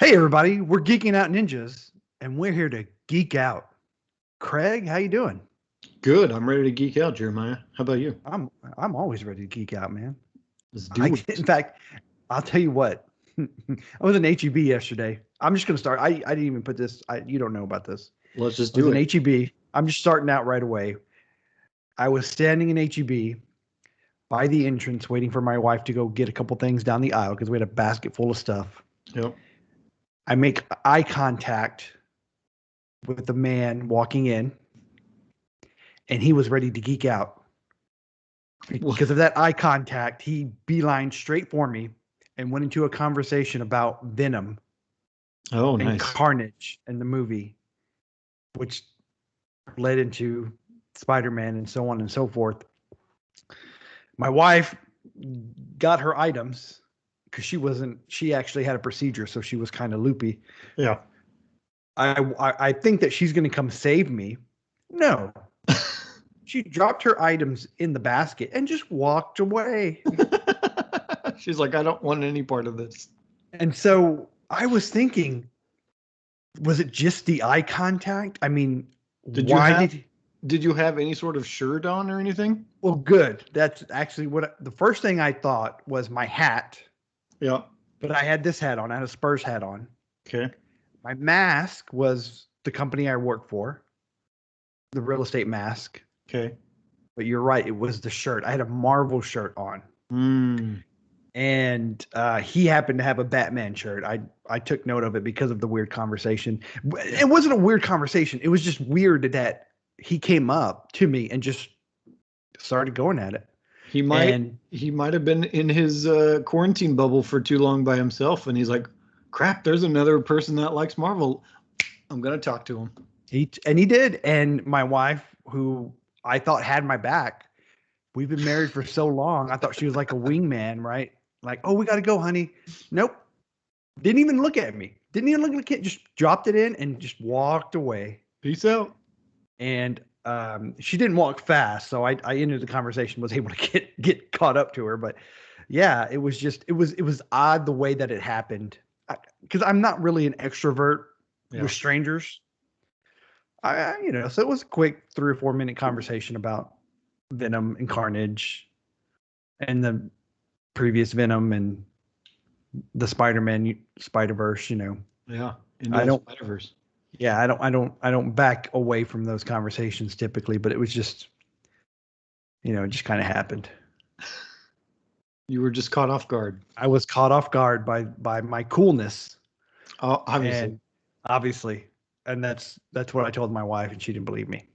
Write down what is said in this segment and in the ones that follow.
Hey everybody, we're Geeking Out Ninjas, and we're here to geek out. Craig, how you doing? Good. I'm ready to geek out, Jeremiah. How about you? I'm always ready to geek out, man. Let's do In it. fact, I'll tell you what. I was in HEB yesterday. I'm just gonna start. I didn't even put this. You don't know about this. Let's just I was do in it. HEB. I'm just starting out right away. I was standing in HEB by the entrance, waiting for my wife to go get a couple things down the aisle because we had a basket full of stuff. Yep. I make eye contact with the man walking in, and he was ready to geek out. What? Because of that eye contact, he beelined straight for me and went into a conversation about Venom Oh, and nice. Carnage in the movie, which led into Spider-Man and so on and so forth. My wife got her items because she actually had a procedure, so she was kind of loopy. Yeah. I think that she's going to come save me. No, she dropped her items in the basket and just walked away. She's like, I don't want any part of this. And so I was thinking, was it just the eye contact? I mean, Did you why have did did you have any sort of shirt on or anything? well, good. That's actually the first thing I thought was my hat, Yeah. but I had this hat on. I had a Spurs hat on. Okay. My mask was the company I work for, the real estate mask. Okay. But you're right, it was the shirt. I had a Marvel shirt on. Mm. And he happened to have a Batman shirt. I took note of it because of the weird conversation. It wasn't a weird conversation. It was just weird that he came up to me and just started going at it. He might And he might have been in his quarantine bubble for too long by himself, and he's like, "Crap, there's another person that likes Marvel. I'm gonna talk to him." he did. And my wife, who I thought had my back, we've been married for so long. I thought she was like a wingman, right? Like, oh, we got to go, honey. Nope. Didn't even look at me. Didn't even look at the kid. Just dropped it in and just walked away. Peace out. And she didn't walk fast, so I ended the conversation, was able to get caught up to her. But yeah, it was odd the way that it happened, because I'm not really an extrovert Yeah. with strangers. So it was a quick 3 or 4 minute conversation about Venom and Carnage, and the previous Venom and the Spider-Man Spider-Verse. Yeah. I don't. Spider-Verse. Yeah, I don't back away from those conversations typically, but it was just, it just kind of happened. You were just caught off guard. I was caught off guard by my coolness. Oh, obviously. And obviously, and that's what I told my wife, and she didn't believe me.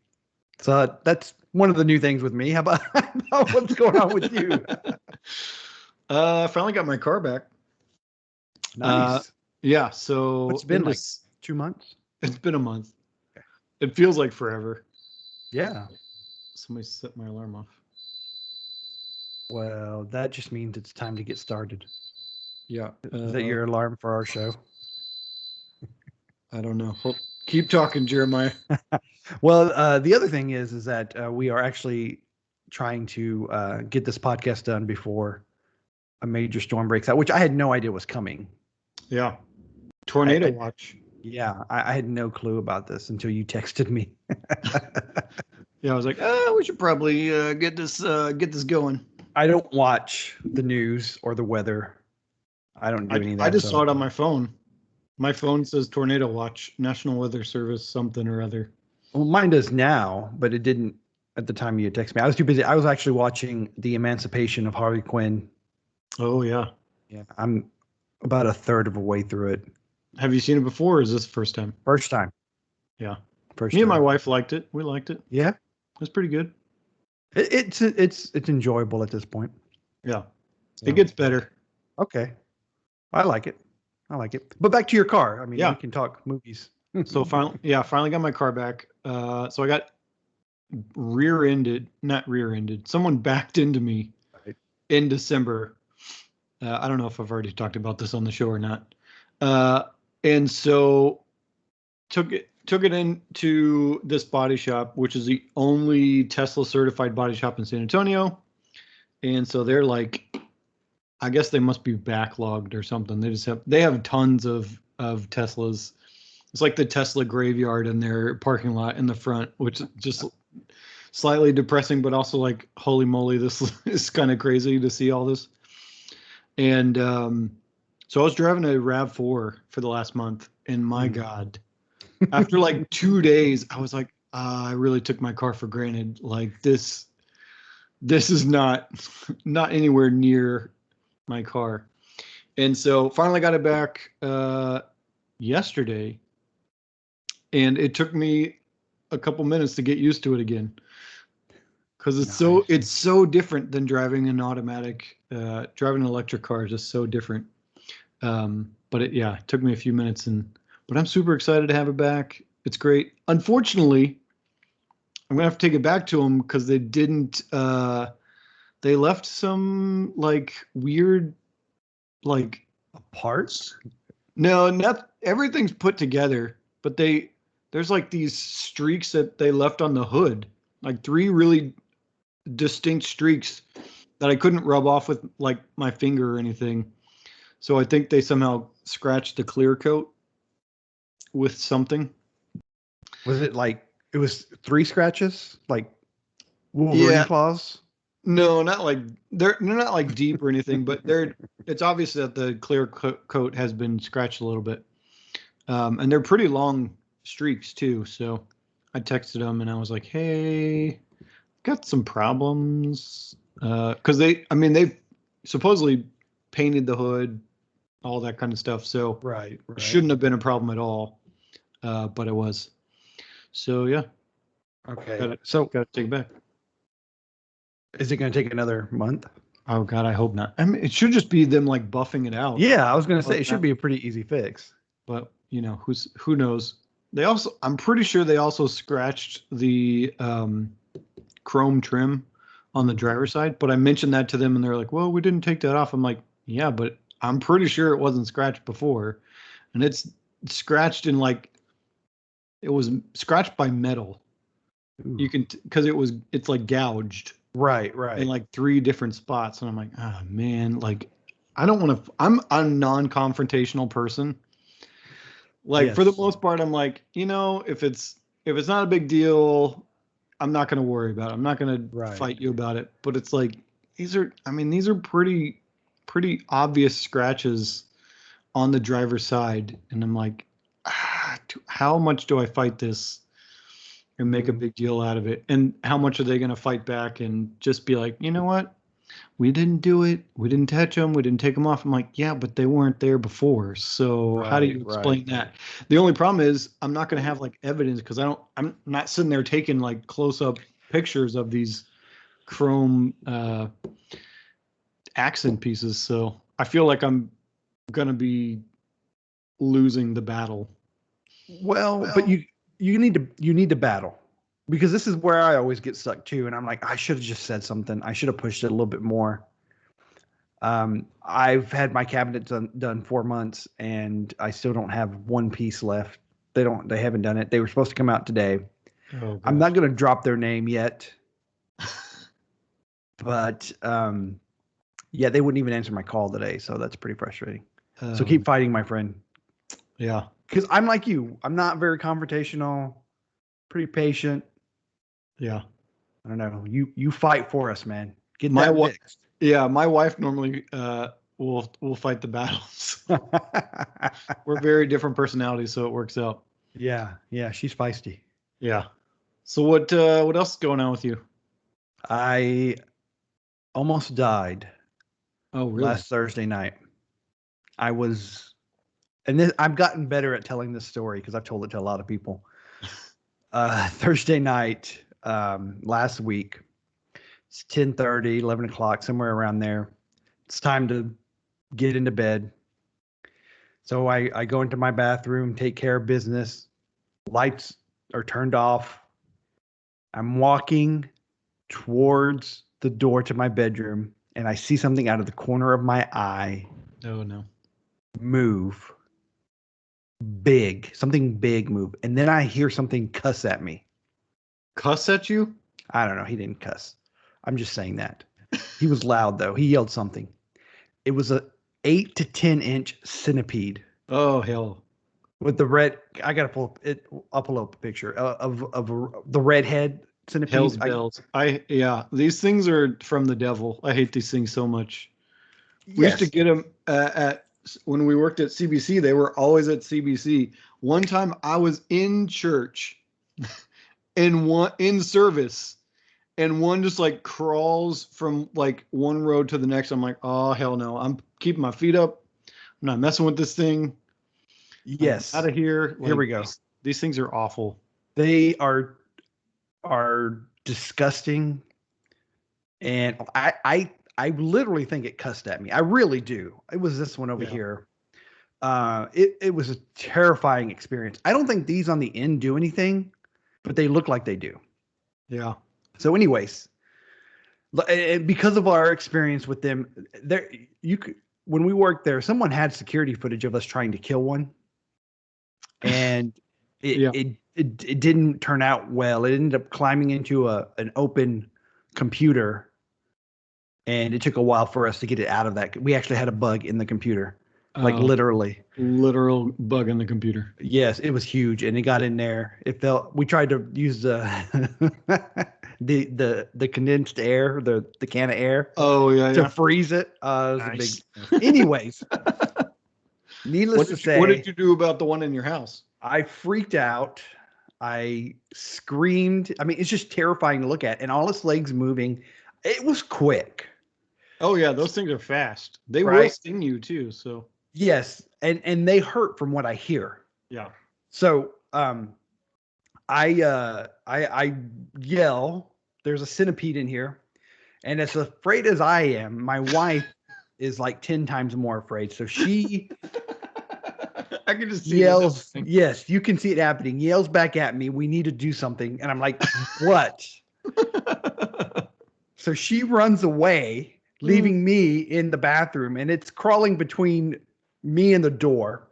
So that's one of the new things with me. How about what's going on with you? I finally got my car back. Nice. Yeah, so It's been like 2 months. It's been a month. Okay. It feels like forever. Yeah. Somebody set my alarm off. Well, that just means it's time to get started. Yeah. Is that your alarm for our show? I don't know. Keep talking, Jeremiah. Well, the other thing is that we are actually trying to get this podcast done before a major storm breaks out, which I had no idea was coming. Yeah. Tornado watch. Yeah, I had no clue about this until you texted me. Yeah, I was like, we should probably get this going. I don't watch the news or the weather. I don't do any of that. I just saw it on my phone. My phone says tornado watch, National Weather Service, something or other. Well, mine does now, but it didn't at the time you texted me. I was too busy. I was actually watching The Emancipation of Harley Quinn. Oh, yeah. Yeah, I'm about a third of a way through it. Have you seen it before, or is this the first time? First time. Yeah. First Me and time. my wife liked it. We liked it. Yeah. It was pretty good. It's enjoyable at this point. Yeah. So, it gets better. Okay. I like it. But back to your car. I mean, Yeah. we can talk movies. So finally got my car back. So I got not rear-ended. Someone backed into me in December. I don't know if I've already talked about this on the show or not. And so took it into this body shop, which is the only Tesla certified body shop in San Antonio. And so they're like, I guess they must be backlogged or something. They have tons of of Teslas. It's like the Tesla graveyard in their parking lot in the front, which is just slightly depressing, but also like, holy moly, this is kind of crazy to see all this. And so I was driving a RAV4 for the last month, and my God, after like 2 days, I was like, I really took my car for granted. Like this is not anywhere near my car. And so finally got it back yesterday, and it took me a couple minutes to get used to it again, because it's so different than driving an automatic. Driving an electric car is just so different. But it took me a few minutes, but I'm super excited to have it back. It's great. Unfortunately, I'm gonna have to take it back to them because they didn't. They left some like weird, like parts. No, not everything's put together, but there's like these streaks that they left on the hood, like 3 really distinct streaks that I couldn't rub off with like my finger or anything. So I think they somehow scratched the clear coat with something. Was it like it was 3 scratches, like Wolverine claws? No, not like they're not like deep or anything, but it's obvious that the clear coat has been scratched a little bit. And they're pretty long streaks too. So I texted them and I was like, "Hey, got some problems." Because they've supposedly painted the hood, all that kind of stuff. So right. It shouldn't have been a problem at all. But it was. So yeah. Okay. Gotta take it back. Is it going to take another month? Oh God, I hope not. I mean, it should just be them like buffing it out. Yeah, I was going to say it should be a pretty easy fix. But who knows? I'm pretty sure they also scratched the chrome trim on the driver's side. But I mentioned that to them, and they're like, "Well, we didn't take that off." I'm like, "Yeah, but I'm pretty sure it wasn't scratched before, and it's scratched in like it was scratched by metal. Ooh. You can because it's like gouged." Right. In like 3 different spots. And I'm like, oh man, like I don't want to, I'm a non-confrontational person. Like for the most part, I'm like, if it's not a big deal, I'm not going to worry about it. I'm not going to fight you about it. But it's like, these are pretty obvious scratches on the driver's side. And I'm like, how much do I fight this and make a big deal out of it? And how much are they going to fight back and just be like, you know what? We didn't do it. We didn't touch them. We didn't take them off. I'm like, yeah, but they weren't there before. So how do you explain that? The only problem is I'm not going to have like evidence because I'm not sitting there taking like close up pictures of these chrome accent pieces. So I feel like I'm going to be losing the battle. Well, but you need to battle, because this is where I always get stuck too. And I'm like, I should have just said something. I should have pushed it a little bit more. I've had my cabinet done 4 months and I still don't have one piece left. They haven't done it. They were supposed to come out today. Oh, I'm not going to drop their name yet, but, yeah, they wouldn't even answer my call today. So that's pretty frustrating. So keep fighting, my friend. Yeah. Because I'm like you. I'm not very confrontational, pretty patient. Yeah. I don't know. You fight for us, man. Get that fixed. Yeah, my wife normally will fight the battles. We're very different personalities, so it works out. Yeah, she's feisty. Yeah. So what else is going on with you? I almost died. Oh, really? Last Thursday night. I've gotten better at telling this story because I've told it to a lot of people. Thursday night, last week, it's 10:30, 11 o'clock, somewhere around there. It's time to get into bed. So I go into my bathroom, take care of business. Lights are turned off. I'm walking towards the door to my bedroom, and I see something out of the corner of my eye. Oh, no. Move. Something big move. And then I hear something cuss at me. Cuss at you? I don't know. He didn't cuss. I'm just saying that. He was loud though. He yelled something. It was a 8 to 10 inch centipede. Oh, hell. with the red. I gotta pull it. I'll pull up a picture of the redhead Hell's centipede. bells. Yeah, these things are from the devil. I hate these things so much. We used to Yes. get them at when we worked at CBC. They were always at CBC. One time I was in church and one in service, and one just like crawls from like one road to the next. I'm like, oh hell no! I'm keeping my feet up. I'm not messing with this thing. I'm out Yes. of here. Here Like we go. these things are awful. They are disgusting, and I literally think it cussed at me. I really do. It was this one over Yeah. here. It was a terrifying experience. I don't think these on the end do anything, but they look like they do. Yeah. So, anyways, and because of our experience with them, there you could when we worked there, someone had security footage of us trying to kill one, and Yeah. it didn't turn out well. It ended up climbing into an open computer, and it took a while for us to get it out of that. We actually had a bug in the computer, like literally. Literal bug in the computer. Yes, it was huge, and it got in there. It felt. We tried to use the the condensed air, the can of air, Oh yeah, to yeah. freeze it. It was Nice. a big. Anyways, needless to What say, did you do about the one in your house? I freaked out. I screamed. I mean, it's just terrifying to look at, and all its legs moving. It was quick, Oh yeah, those things are fast. They will right? sting you too. So Yes, and they hurt from what I hear. yeah. So I yell. There's a centipede in here, and as afraid as I am, my wife is like 10 times more afraid. So she I can just see this yells. happening. Yes, you can see it happening. Yells back at me. We need to do something, and I'm like, what? So she runs away, leaving me in the bathroom, and it's crawling between me and the door,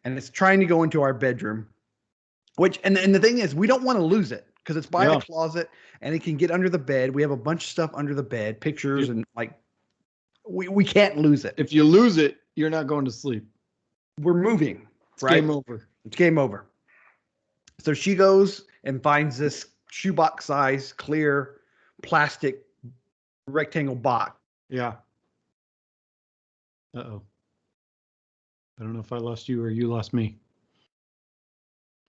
and it's trying to go into our bedroom. Which and the thing is, we don't want to lose it because it's by the Yeah. closet and it can get under the bed. We have a bunch of stuff under the bed, pictures, and like we can't lose it. If you lose it, you're not going to sleep. We're moving, It's right? game over. It's game over. So she goes and finds this shoebox size clear plastic rectangle box. Yeah. Uh-oh. I don't know if I lost you or you lost me.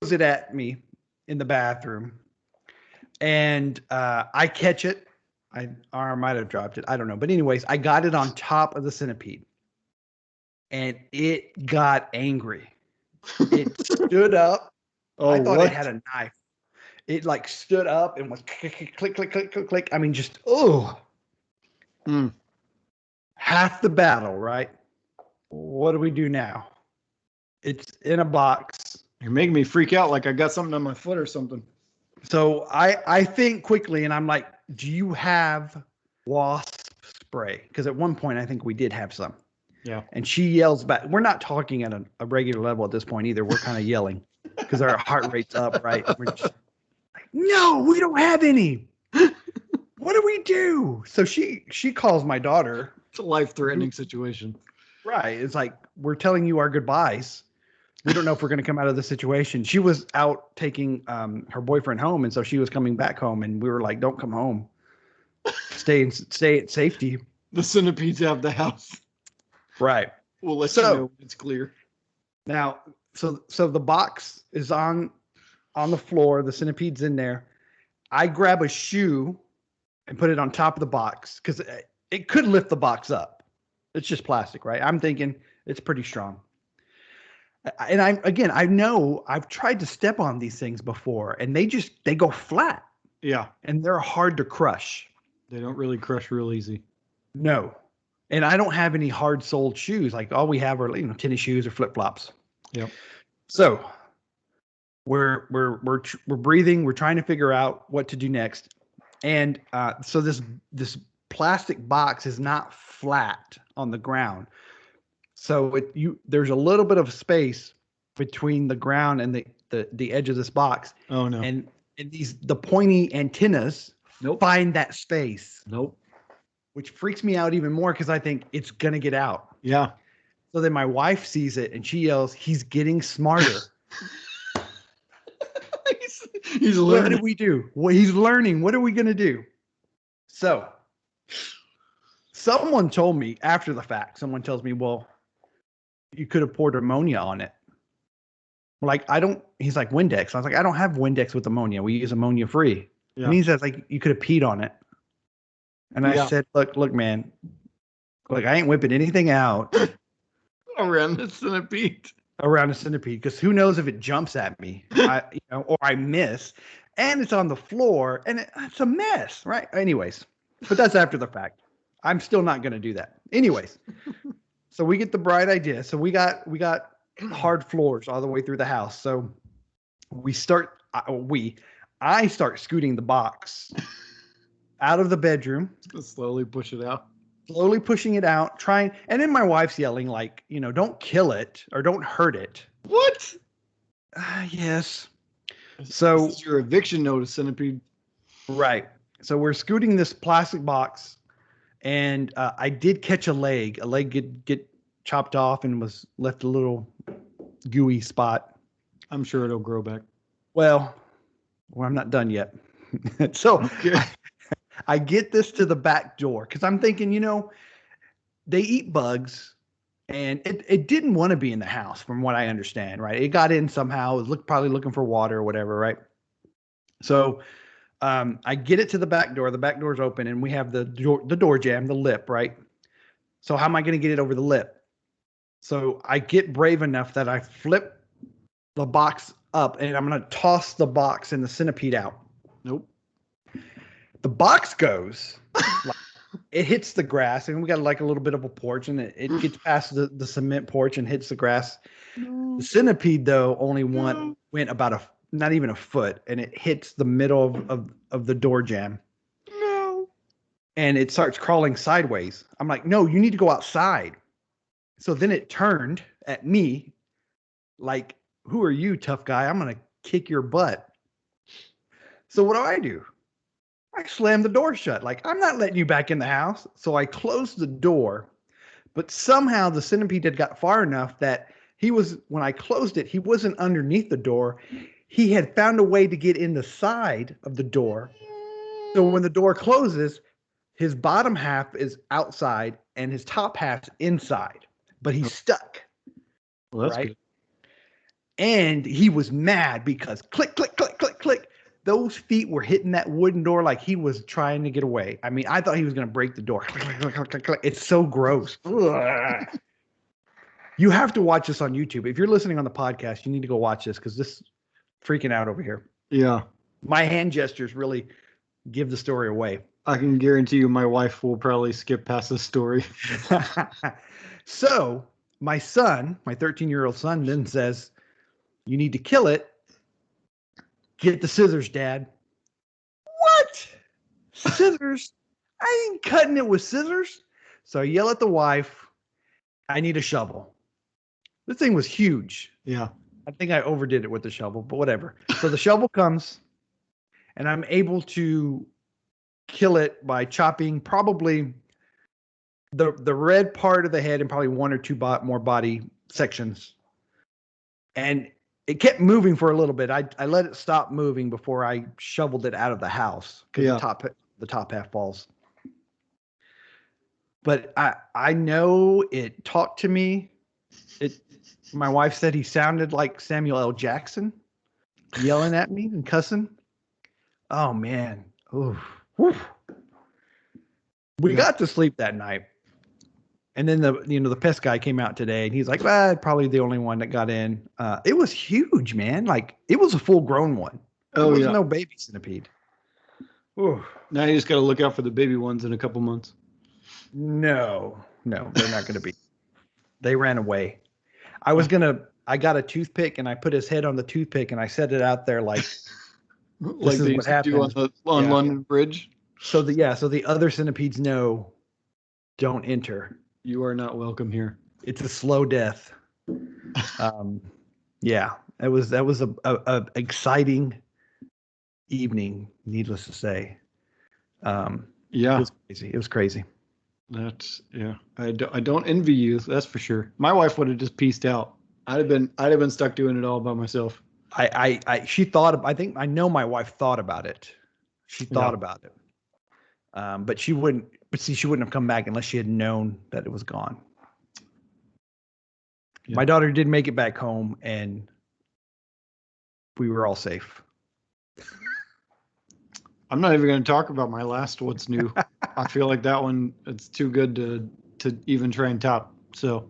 Throws it at me in the bathroom, and I catch it. Or I might have dropped it. I don't know. But anyways, I got it on top of the centipede, and it got angry. It stood up. Oh, I thought what? it had a knife. It like stood up and was click, click, click, click, click, click, click. I mean, just half the battle, right? What do we do now? It's in a box. You're making me freak out like I got something on my foot or something. So I think quickly, and I'm like, do you have wasp spray? Because at one point I think we did have some. Yeah. And she yells back. We're not talking at a regular level at this point either. We're kind of yelling because our heart rate's up, right? We're just like, no, we don't have any. What do we do? So she calls my daughter. It's a life-threatening situation. Right. It's like, we're telling you our goodbyes. We don't know if we're going to come out of the situation. She was out taking her boyfriend home, and so she was coming back home, and we were like, don't come home. Stay at safety. The centipedes have the house. Right. We'll let you know when it's clear. Now, so the box is on the floor. The centipede's in there. I grab a shoe and put it on top of the box because it could lift the box up. It's just plastic, right? I'm thinking it's pretty strong. And I know I've tried to step on these things before, and they go flat. Yeah. And they're hard to crush. They don't really crush real easy. No. And I don't have any hard-soled shoes. Like all we have are tennis shoes or flip-flops. Yep. So we're breathing. We're trying to figure out what to do next. And so this plastic box is not flat on the ground. So there's a little bit of space between the ground and the edge of this box. Oh no. And the pointy antennas find that space. Nope. Which freaks me out even more because I think it's gonna get out. Yeah. So then my wife sees it and she yells, "He's getting smarter." he's What learning. do we do? Well, he's learning. What are we going to do? So someone told me after the fact, someone tells me, well, you could have poured ammonia on it. Like, he's like, Windex. I was like, I don't have Windex with ammonia. We use ammonia free. Yeah. And he says, like, you could have peed on it. And I Yeah. said, look, man, like, I ain't whipping anything out Around the centipede. around a centipede, because who knows if it jumps at me, or I miss, and it's on the floor, and it's a mess, right? Anyways, but that's after the fact. I'm still not going to do that. Anyways, so we get the bright idea. So we got hard floors all the way through the house. So I start scooting the box out of the bedroom, Slowly push it out. slowly pushing it out, and then my wife's yelling like, don't kill it or don't hurt it. What? Yes. So this is your eviction notice, centipede. Right. So we're scooting this plastic box, and I did catch a leg. A leg get chopped off and was left a little gooey spot. I'm sure it'll grow back. Well, I'm not done yet. So Okay. I get this to the back door because I'm thinking, they eat bugs, and it didn't want to be in the house, from what I understand, right? It got in somehow. It was probably looking for water or whatever, right? So I get it to the back door. The back door's open, and we have the door jamb, the lip, right? So how am I going to get it over the lip? So I get brave enough that I flip the box up, and I'm going to toss the box and the centipede out. Nope. The box goes, it hits the grass, and we got like a little bit of a porch, and it gets past the cement porch and hits the grass. No. The centipede, though, only went about not even a foot, and it hits the middle of the door jamb. No. And it starts crawling sideways. I'm like, no, you need to go outside. So then it turned at me like, who are you, tough guy? I'm going to kick your butt. So what do? I slam the door shut. Like, I'm not letting you back in the house. So I closed the door, but somehow the centipede had got far enough that when I closed it, he wasn't underneath the door. He had found a way to get in the side of the door. So when the door closes, his bottom half is outside and his top half's inside, but he's stuck. Well, that's right? good. And he was mad because click, click, click, click, click. Those feet were hitting that wooden door like he was trying to get away. I mean, I thought he was going to break the door. Click, click, click, click, click, click. It's so gross. Ugh. You have to watch this on YouTube. If you're listening on the podcast, you need to go watch this because this is freaking out over here. Yeah. My hand gestures really give the story away. I can guarantee you my wife will probably skip past this story. So my son, my 13-year-old son, then says, you need to kill it. Get the scissors, Dad. What? Scissors? I ain't cutting it with scissors. So I yell at the wife, I need a shovel. This thing was huge. Yeah. I think I overdid it with the shovel, but whatever. So the shovel comes, and I'm able to kill it by chopping probably the red part of the head and probably one or two more body sections. And it kept moving for a little bit. I let it stop moving before I shoveled it out of the house because the top half falls. But I know it talked to me. My wife said he sounded like Samuel L. Jackson yelling at me and cussing. Oh man. Oof. We got to sleep that night. And then the pest guy came out today, and he's like, probably the only one that got in. It was huge, man. Like, it was a full-grown one. Oh, it was no baby centipede. Ooh. Now you just got to look out for the baby ones in a couple months. No, they're not going to be. They ran away. I got a toothpick, and I put his head on the toothpick, and I set it out there like like they used to do on London Bridge. So the other centipedes know, don't enter. You are not welcome here. It's a slow death. Yeah, that was a exciting evening. Needless to say, yeah, it was crazy. That's yeah. I don't envy you. That's for sure. My wife would have just pieced out. I'd have been stuck doing it all by myself. She thought, I think, I know my wife thought about it. She Yeah. thought about it. But she wouldn't, but see, she wouldn't have come back unless she had known that it was gone. Yeah. My daughter did make it back home and we were all safe. I'm not even going to talk about my last what's new. I feel like that one, it's too good to even try and top. So,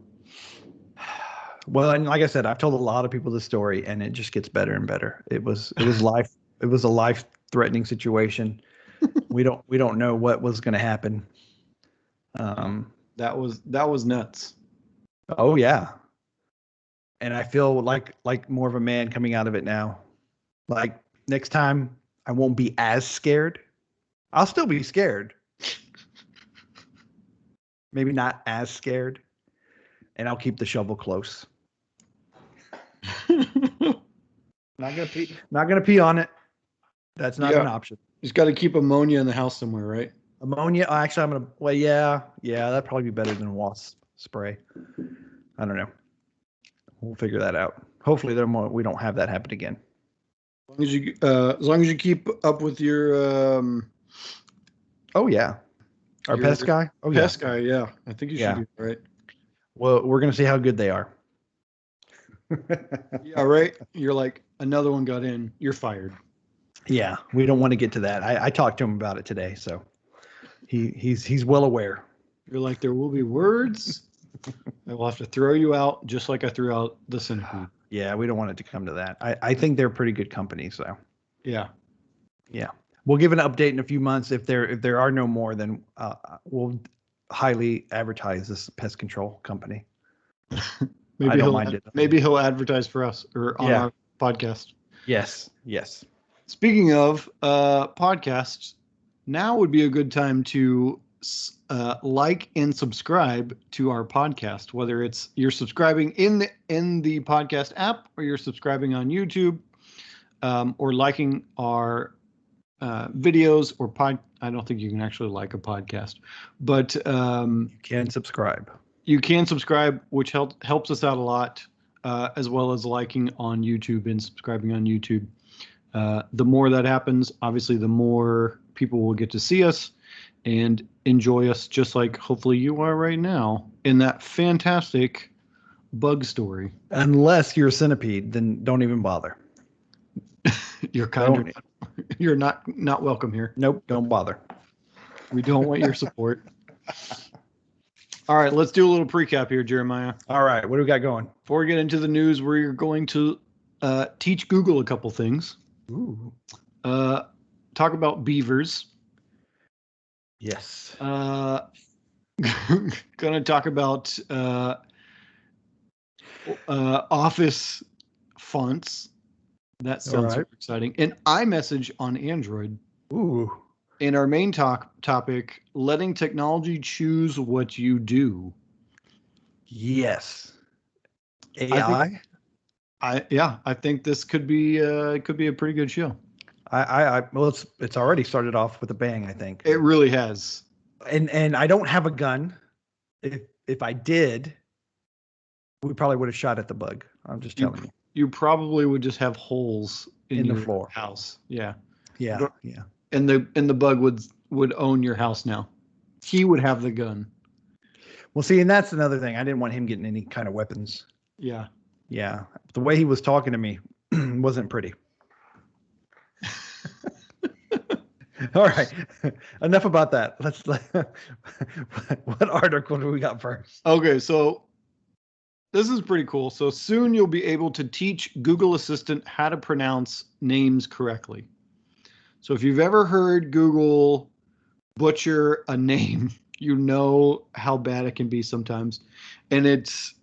well, and like I said, I've told a lot of people this story and it just gets better and better. It was a life threatening situation. We don't know what was going to happen. that was nuts. Oh yeah. And I feel like more of a man coming out of it now. Like next time I won't be as scared. I'll still be scared. Maybe not as scared. And I'll keep the shovel close. Not gonna pee on it. That's not an option. Just got to keep ammonia in the house somewhere, right? Ammonia. Actually, I'm gonna. Well, yeah. That'd probably be better than wasp spray. I don't know. We'll figure that out. Hopefully, we don't have that happen again. As long as you keep up with your oh yeah, our pest guy. Oh pest guy. Yeah, I think you should be right. Well, we're gonna see how good they are. Yeah, right. You're like, another one got in. You're fired. Yeah, we don't want to get to that. I talked to him about it today, so he's well aware. You're like, there will be words. I will have to throw you out, just like I threw out the centipede. Yeah, we don't want it to come to that. I think they're pretty good company, so yeah. We'll give an update in a few months. If there are no more, then we'll highly advertise this pest control company. Maybe he'll advertise for us or on our podcast. Yes. Speaking of podcasts, now would be a good time to like and subscribe to our podcast. Whether it's you're subscribing in the podcast app, or you're subscribing on YouTube, or liking our videos or I don't think you can actually like a podcast, but you can subscribe. You can subscribe, which helps us out a lot, as well as liking on YouTube and subscribing on YouTube. The more that happens, obviously, the more people will get to see us and enjoy us, just like hopefully you are right now in that fantastic bug story. Unless you're a centipede, then don't even bother. You're not welcome here. Nope, don't bother. We don't want your support. All right, let's do a little recap here, Jeremiah. All right, what do we got going? Before we get into the news, we're going to teach Google a couple things. Ooh. Talk about beavers. Yes. Gonna talk about Office fonts. That sounds super exciting. And iMessage on Android. Ooh. And our main topic, letting technology choose what you do. Yes. AI? I think this could be a pretty good show. Well, it's already started off with a bang, I think. It really has. And I don't have a gun. If I did, we probably would have shot at the bug. I'm just telling you. You probably would just have holes in the your floor house. Yeah. And the bug would own your house now. He would have the gun. Well, see, and that's another thing. I didn't want him getting any kind of weapons. Yeah. Yeah. The way he was talking to me wasn't pretty. All right. Enough about that. What article do we got first? Okay, so this is pretty cool. So soon you'll be able to teach Google Assistant how to pronounce names correctly. So if you've ever heard Google butcher a name, you know how bad it can be sometimes. And it's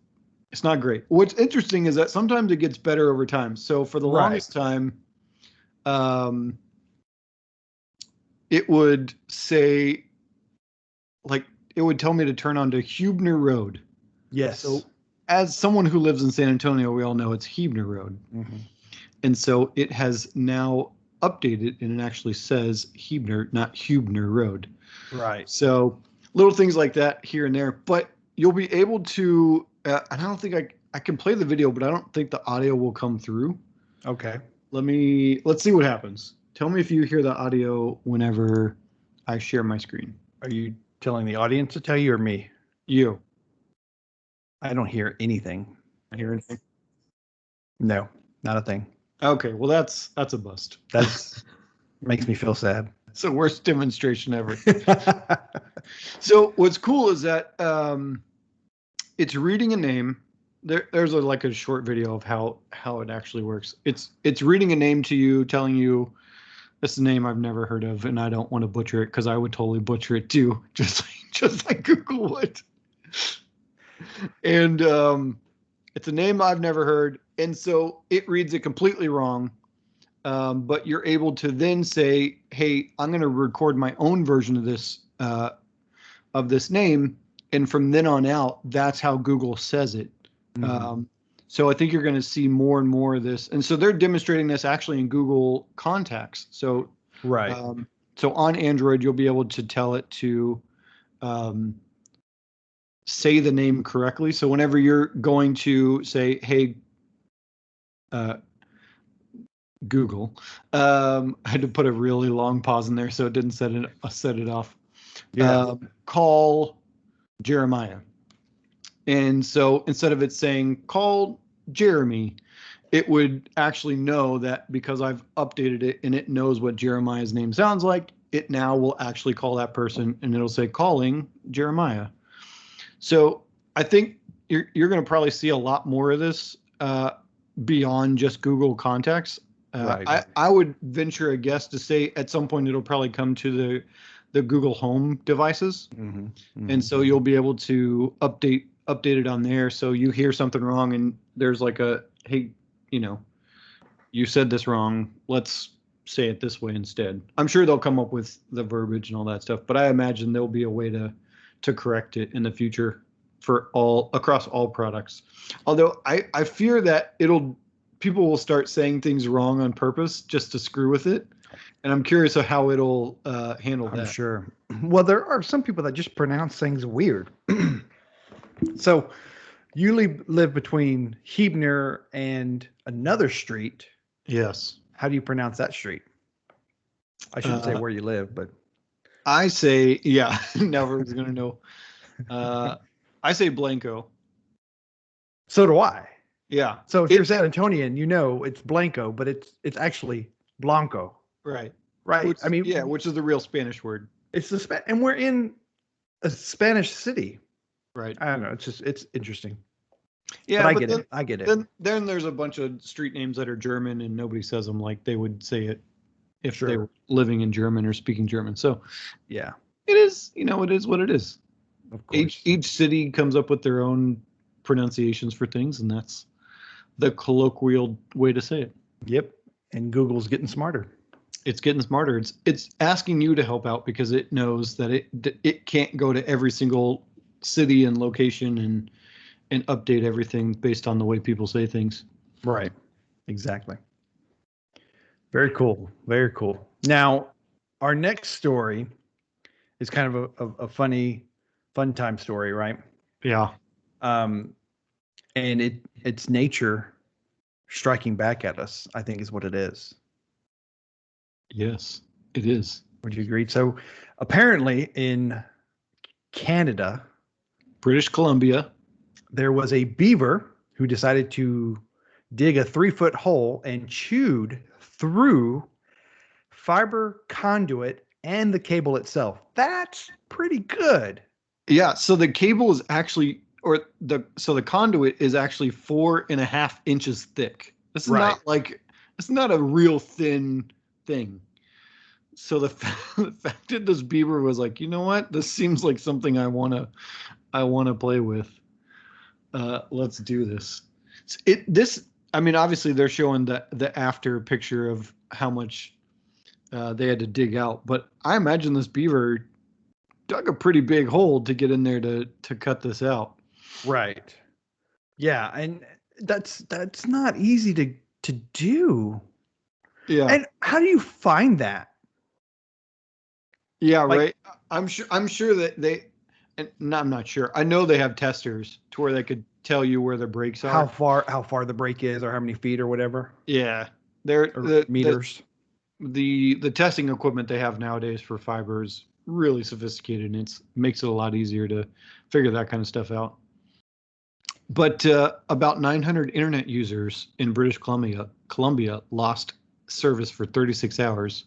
not great. What's interesting is that sometimes it gets better over time. So for the longest time, it would say, like, it would tell me to turn onto Hubner Road. Yes. So as someone who lives in San Antonio, we all know it's Hubner Road. Mm-hmm. And so it has now updated, and it actually says Hubner, not Hubner Road. Right. So little things like that here and there. But you'll be able to, and I don't think I can play the video, but I don't think the audio will come through. Okay. Let's see what happens. Tell me if you hear the audio whenever I share my screen. Are you telling the audience to tell you or me? You. I don't hear anything. I hear anything? No, not a thing. Okay, well that's a bust. That's makes me feel sad. It's the worst demonstration ever. So what's cool is that it's reading a name. There's like a short video of how it actually works. It's reading a name to you, telling you this is a name I've never heard of, and I don't want to butcher it because I would totally butcher it too, just like Google would. And it's a name I've never heard, and so it reads it completely wrong. But you're able to then say, "Hey, I'm going to record my own version of this name," and from then on out, that's how Google says it. Mm-hmm. So I think you're going to see more and more of this, and so they're demonstrating this actually in Google Contacts. So right. So on Android, you'll be able to tell it to say the name correctly. So whenever you're going to say, "Hey, Google," I had to put a really long pause in there so it didn't set it off. Yeah. Call Jeremiah. And so instead of it saying call Jeremy, it would actually know that because I've updated it and it knows what Jeremiah's name sounds like, it now will actually call that person and it'll say calling Jeremiah. So I think you're going to probably see a lot more of this beyond just Google Contacts. Right. I would venture a guess to say at some point it'll probably come to the Google Home devices. Mm-hmm. Mm-hmm. And so you'll be able to update it on there. So you hear something wrong and there's like a, hey, you said this wrong. Let's say it this way instead. I'm sure they'll come up with the verbiage and all that stuff, but I imagine there'll be a way to correct it in the future for across all products. Although I fear that people will start saying things wrong on purpose just to screw with it. And I'm curious of how it'll handle that. I'm sure. Well, there are some people that just pronounce things weird. So you live between Hebner and another street. Yes. How do you pronounce that street? I shouldn't say where you live, but I say, yeah, never's going to know. I say Blanco. So do I. Yeah. So if you're San Antonian, it's Blanco, but it's actually Blanco. Right. Right. Which is the real Spanish word. It's and we're in a Spanish city. Right. I don't know. It's interesting. Yeah, but I get it. Then there's a bunch of street names that are German and nobody says them like they would say it if they were living in German or speaking German. So yeah, it is, it is what it is. Of course. Each city comes up with their own pronunciations for things, and that's the colloquial way to say it. Yep. And Google's getting smarter. It's getting smarter. It's asking you to help out because it knows that it can't go to every single city and location and update everything based on the way people say things. Right. Exactly. Very cool. Very cool. Now, our next story is kind of a fun time story, right? Yeah. And it's nature striking back at us, I think is what it is. Yes, it is. Would you agree? So apparently in Canada, British Columbia, there was a beaver who decided to dig a 3-foot hole and chewed through fiber conduit and the cable itself. That's pretty good. Yeah. So the cable is actually, so the conduit is actually 4.5 inches thick. This is it's not a real thin thing. So the fact that this beaver was like, you know what, this seems like something I want to play with. Let's do this. Obviously they're showing the after picture of how much they had to dig out, but I imagine this beaver dug a pretty big hole to get in there to cut this out. Right. Yeah, and that's not easy to do. Yeah. And how do you find that? Yeah, right. I'm sure that and I'm not sure. I know they have testers to where they could tell you where the breaks are. How far the break is, or how many feet, or whatever. Yeah, they're Or meters. The testing equipment they have nowadays for fiber is really sophisticated, and it makes it a lot easier to figure that kind of stuff out. But about 900 internet users in British Columbia lost service for 36 hours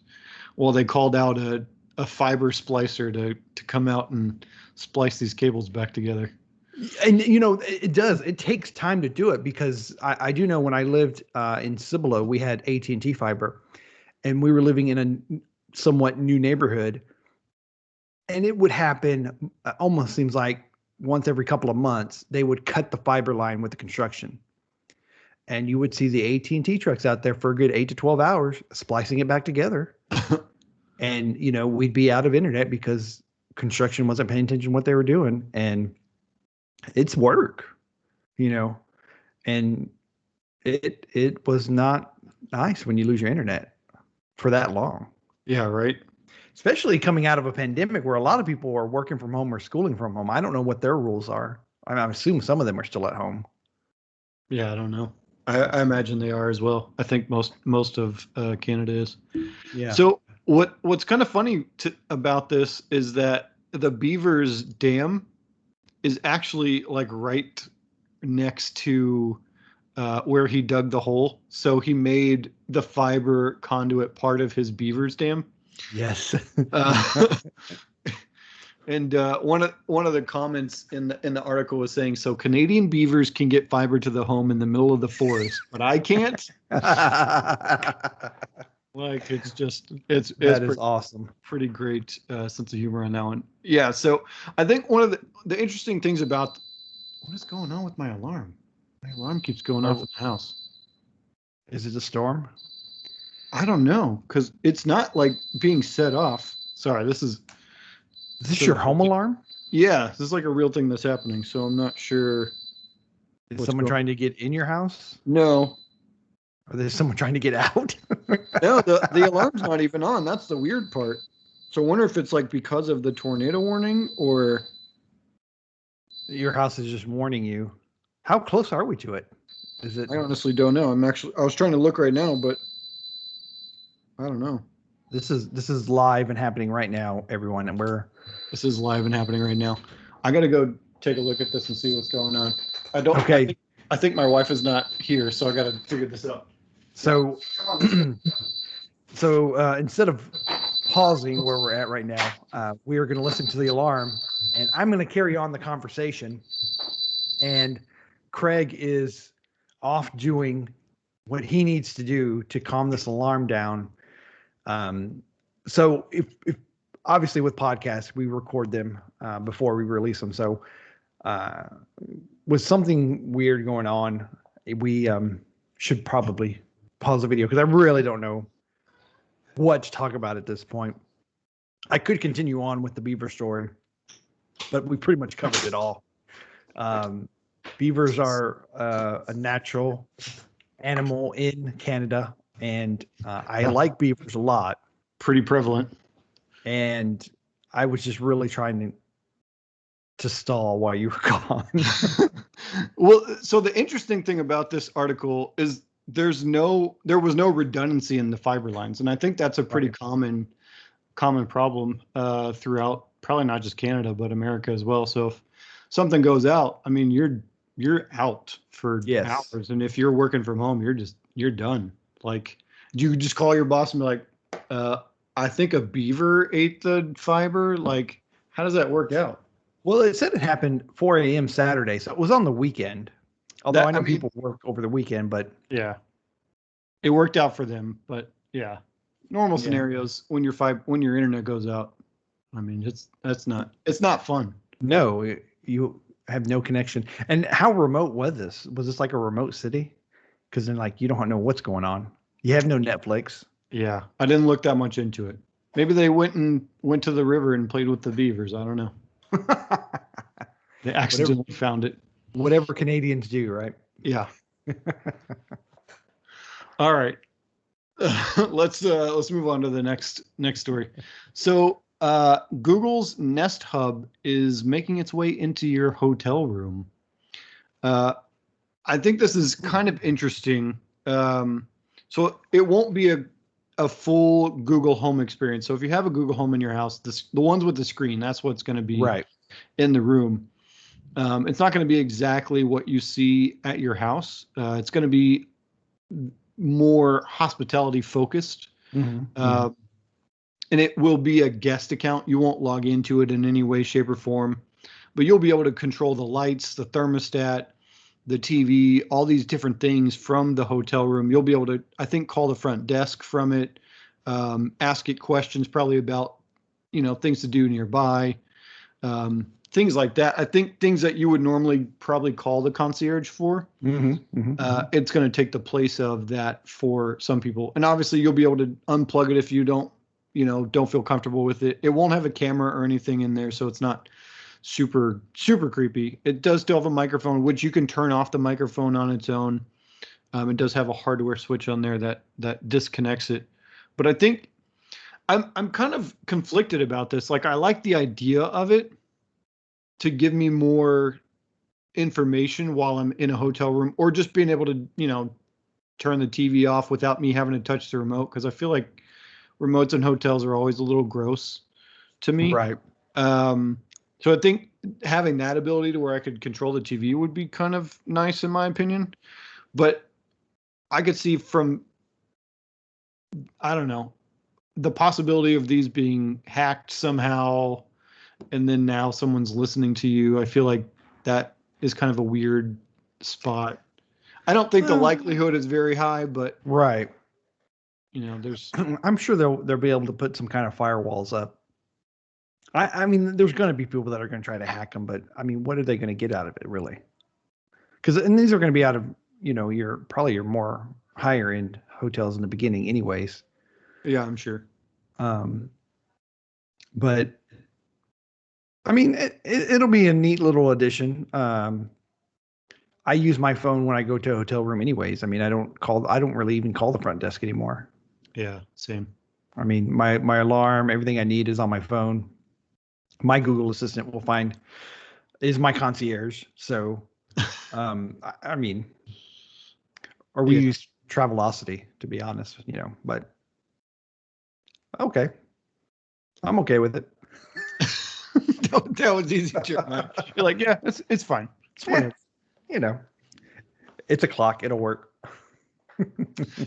while they called out a fiber splicer to come out and splice these cables back together. And it does. It takes time to do it, because I do know when I lived in Cibolo, we had AT&T fiber, and we were living in a somewhat new neighborhood, and it would happen. Almost seems like once every couple of months, they would cut the fiber line with the construction, and you would see the AT&T trucks out there for a good 8 to 12 hours splicing it back together. And we'd be out of internet because construction wasn't paying attention to what they were doing, and it's work, and it was not nice when you lose your internet for that long. Yeah, right. Especially coming out of a pandemic where a lot of people are working from home or schooling from home. I don't know what their rules are. I assume some of them are still at home. Yeah, I don't know. I imagine they are as well. I think most of Canada is. Yeah. So what's kind of funny about this is that the Beavers Dam is actually like right next to where he dug the hole. So he made the fiber conduit part of his Beavers Dam. Yes. And one of the comments in the article was saying, so Canadian beavers can get fiber to the home in the middle of the forest, but I can't. Like, it's awesome. Pretty great sense of humor on that one. Yeah. So I think one of the interesting things about what is going on with my alarm? My alarm keeps going off in the house. Is it a storm? I don't know, because it's not like being set off. Sorry, Is this your home alarm? Yeah, this is like a real thing that's happening, so I'm not sure. Is someone trying to get in your house? No. Or there's someone trying to get out? No, the alarm's not even on. That's the weird part. So I wonder if it's like because of the tornado warning, or your house is just warning you. How close are we to it? Is it? I honestly don't know. I was trying to look right now, but I don't know. This is live and happening right now, everyone, and this is live and happening right now. I got to go take a look at this and see what's going on. Okay. I think my wife is not here, so I got to figure this out. So, instead of pausing where we're at right now, we are going to listen to the alarm, and I'm going to carry on the conversation. And Craig is off doing what he needs to do to calm this alarm down. So if obviously with podcasts, we record them before we release them. So with something weird going on, we should probably pause the video, because I really don't know what to talk about at this point. I could continue on with the beaver story, but we pretty much covered it all. Beavers are a natural animal in Canada, and I like beavers a lot. Pretty prevalent. And I was just really trying to stall while you were gone. Well, so the interesting thing about this article is there was no redundancy in the fiber lines, and I think that's a pretty common problem throughout, probably not just Canada but America as well. So if something goes out, I mean, you're out for hours, and if you're working from home, you're done. Like, do you just call your boss and be like, I think a beaver ate the fiber? Like, how does that work out? Well, it said it happened 4 a.m. Saturday, so it was on the weekend. Although I know people work over the weekend, but yeah, it worked out for them. But yeah, normal scenarios, when your internet goes out, I mean, it's not fun. No, you have no connection. And how remote was this? Was this like a remote city? Because then, like, you don't know what's going on. You have no Netflix. Yeah, I didn't look that much into it. Maybe they went to the river and played with the beavers. I don't know. They accidentally found it. Whatever Canadians do, right? Yeah. All right. Let's move on to the next story. So Google's Nest Hub is making its way into your hotel room. I think this is kind of interesting. So it won't be a full Google Home experience. So if you have a Google Home in your house, the ones with the screen, that's what's going to be Right. in the room. It's not going to be exactly what you see at your house. It's going to be more hospitality focused. And it will be a guest account. You won't log into it in any way, shape, or form, but you'll be able to control the lights, the thermostat, the TV, all these different things from the hotel room. You'll be able to, I think, call the front desk from it, ask it questions probably about, things to do nearby, things like that. I think things that you would normally probably call the concierge for. It's going to take the place of that for some people. And obviously you'll be able to unplug it if you don't feel comfortable with it. It won't have a camera or anything in there, so it's not super creepy. It does still have a microphone, which you can turn off the microphone on its own. It does have a hardware switch on there that disconnects it. But I think I'm kind of conflicted about this. Like, I like the idea of it to give me more information while I'm in a hotel room, or just being able to turn the TV off without me having to touch the remote, because I feel like remotes in hotels are always a little gross to me. Right. So I think having that ability to where I could control the TV would be kind of nice in my opinion. But I could see from, I don't know, the possibility of these being hacked somehow, and then now someone's listening to you. I feel like that is kind of a weird spot. I don't think the likelihood is very high, but right. There's. I'm sure they'll be able to put some kind of firewalls up. I mean, there's going to be people that are going to try to hack them, but I mean, what are they going to get out of it, really? And these are going to be out of your more higher end hotels in the beginning, anyways. Yeah, I'm sure. But I mean, it'll be a neat little addition. I use my phone when I go to a hotel room, anyways. I mean, I don't really even call the front desk anymore. Yeah, same. I mean, my alarm, everything I need is on my phone. My Google Assistant is my concierge. So, I mean, or we use Travelocity, to be honest, but okay. I'm okay with it. that was easy, man. You're like, yeah, it's fine. It's fine. It's a clock. It'll work.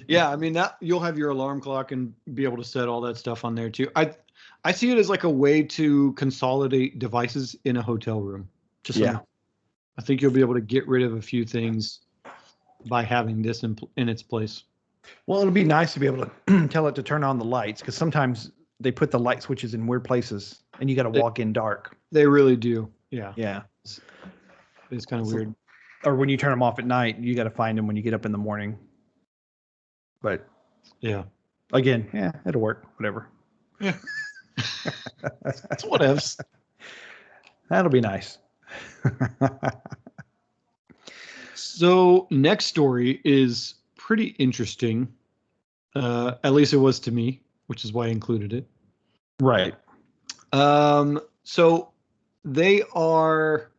Yeah, I mean, that you'll have your alarm clock and be able to set all that stuff on there too. I see it as like a way to consolidate devices in a hotel room. I think you'll be able to get rid of a few things by having this in its place. Well, it'll be nice to be able to tell it to turn on the lights, because sometimes they put the light switches in weird places and you got to walk in dark. They really do. Yeah. Yeah. It's kind of weird. Or when you turn them off at night, you got to find them when you get up in the morning. But yeah, again, it'll work. Whatever. Yeah. That's whatevs. That'll be nice. So next story is pretty interesting. At least it was to me, which is why I included it. Right. So they are,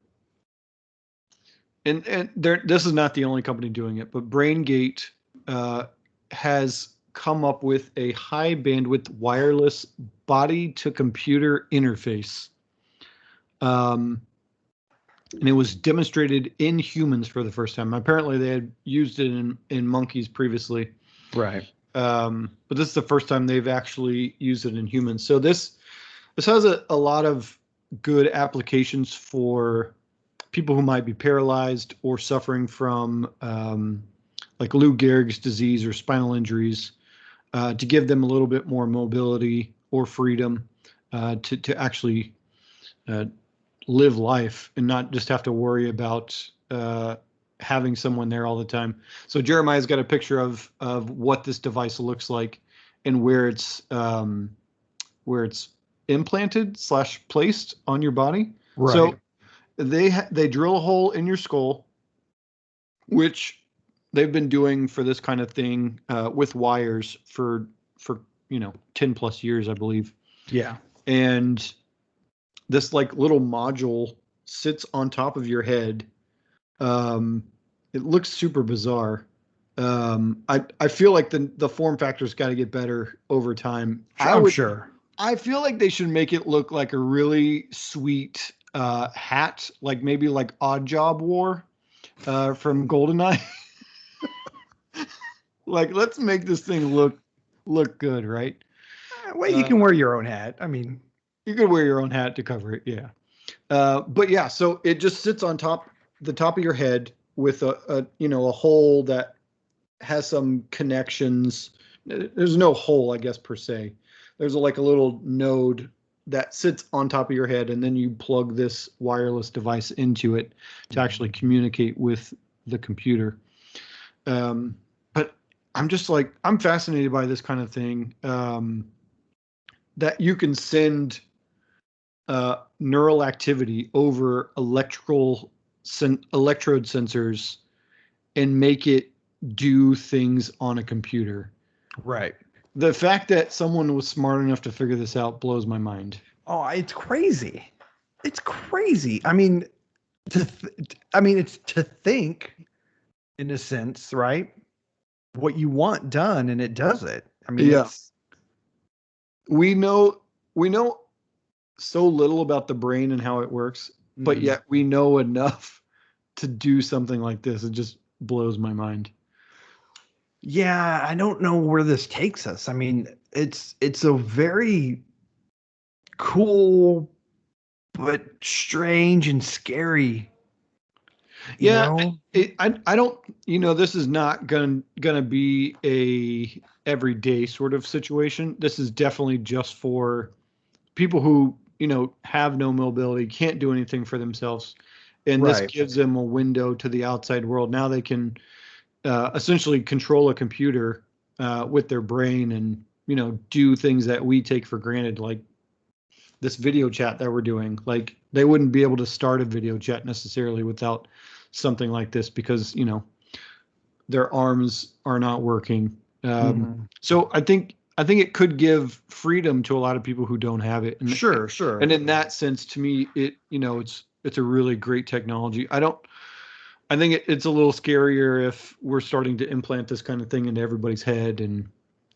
and this is not the only company doing it, but BrainGate has come up with a high bandwidth wireless body to computer interface. And it was demonstrated in humans for the first time. Apparently they had used it in monkeys previously. Right. But this is the first time they've actually used it in humans. So this has a lot of good applications for people who might be paralyzed or suffering from like Lou Gehrig's disease or spinal injuries, to give them a little bit more mobility or freedom to actually live life and not just have to worry about having someone there all the time. So Jeremiah's got a picture of what this device looks like and where it's implanted / placed on your body. Right. So they drill a hole in your skull, which they've been doing for this kind of thing with wires for 10 plus years, I believe. Yeah. and this like little module sits on top of your head. It looks super bizarre. I feel like the form factor's got to get better over time. I'm sure. I feel like they should make it look like a really sweet hat, like maybe like Odd Job wore from GoldenEye. Like, let's make this thing look good, right? Well, you can wear your own hat. I mean, you could wear your own hat to cover it, yeah. But yeah, so it just sits on the top of your head with a hole that has some connections. There's no hole, I guess, per se. There's like a little node that sits on top of your head, and then you plug this wireless device into it to actually communicate with the computer. But I'm just like, I'm fascinated by this kind of thing, that you can send neural activity over electrode sensors and make it do things on a computer. Right. The fact that someone was smart enough to figure this out blows my mind. Oh, it's crazy. It's crazy. I mean, it's to think, in a sense, right? What you want done, and it does it. I mean, yeah. We know so little about the brain and how it works, but yet we know enough to do something like this. It just blows my mind. Yeah, I don't know where this takes us. I mean, it's a very cool but strange and scary. I don't, this is not gonna be a everyday sort of situation. This is definitely just for people who, have no mobility, can't do anything for themselves. And this gives them a window to the outside world. Now they can essentially control a computer with their brain and, do things that we take for granted, like this video chat that we're doing. Like, they wouldn't be able to start a video chat necessarily without something like this because, their arms are not working. So I think it could give freedom to a lot of people who don't have it. And, sure. And in that sense, to me, it's a really great technology. I think it's a little scarier if we're starting to implant this kind of thing into everybody's head and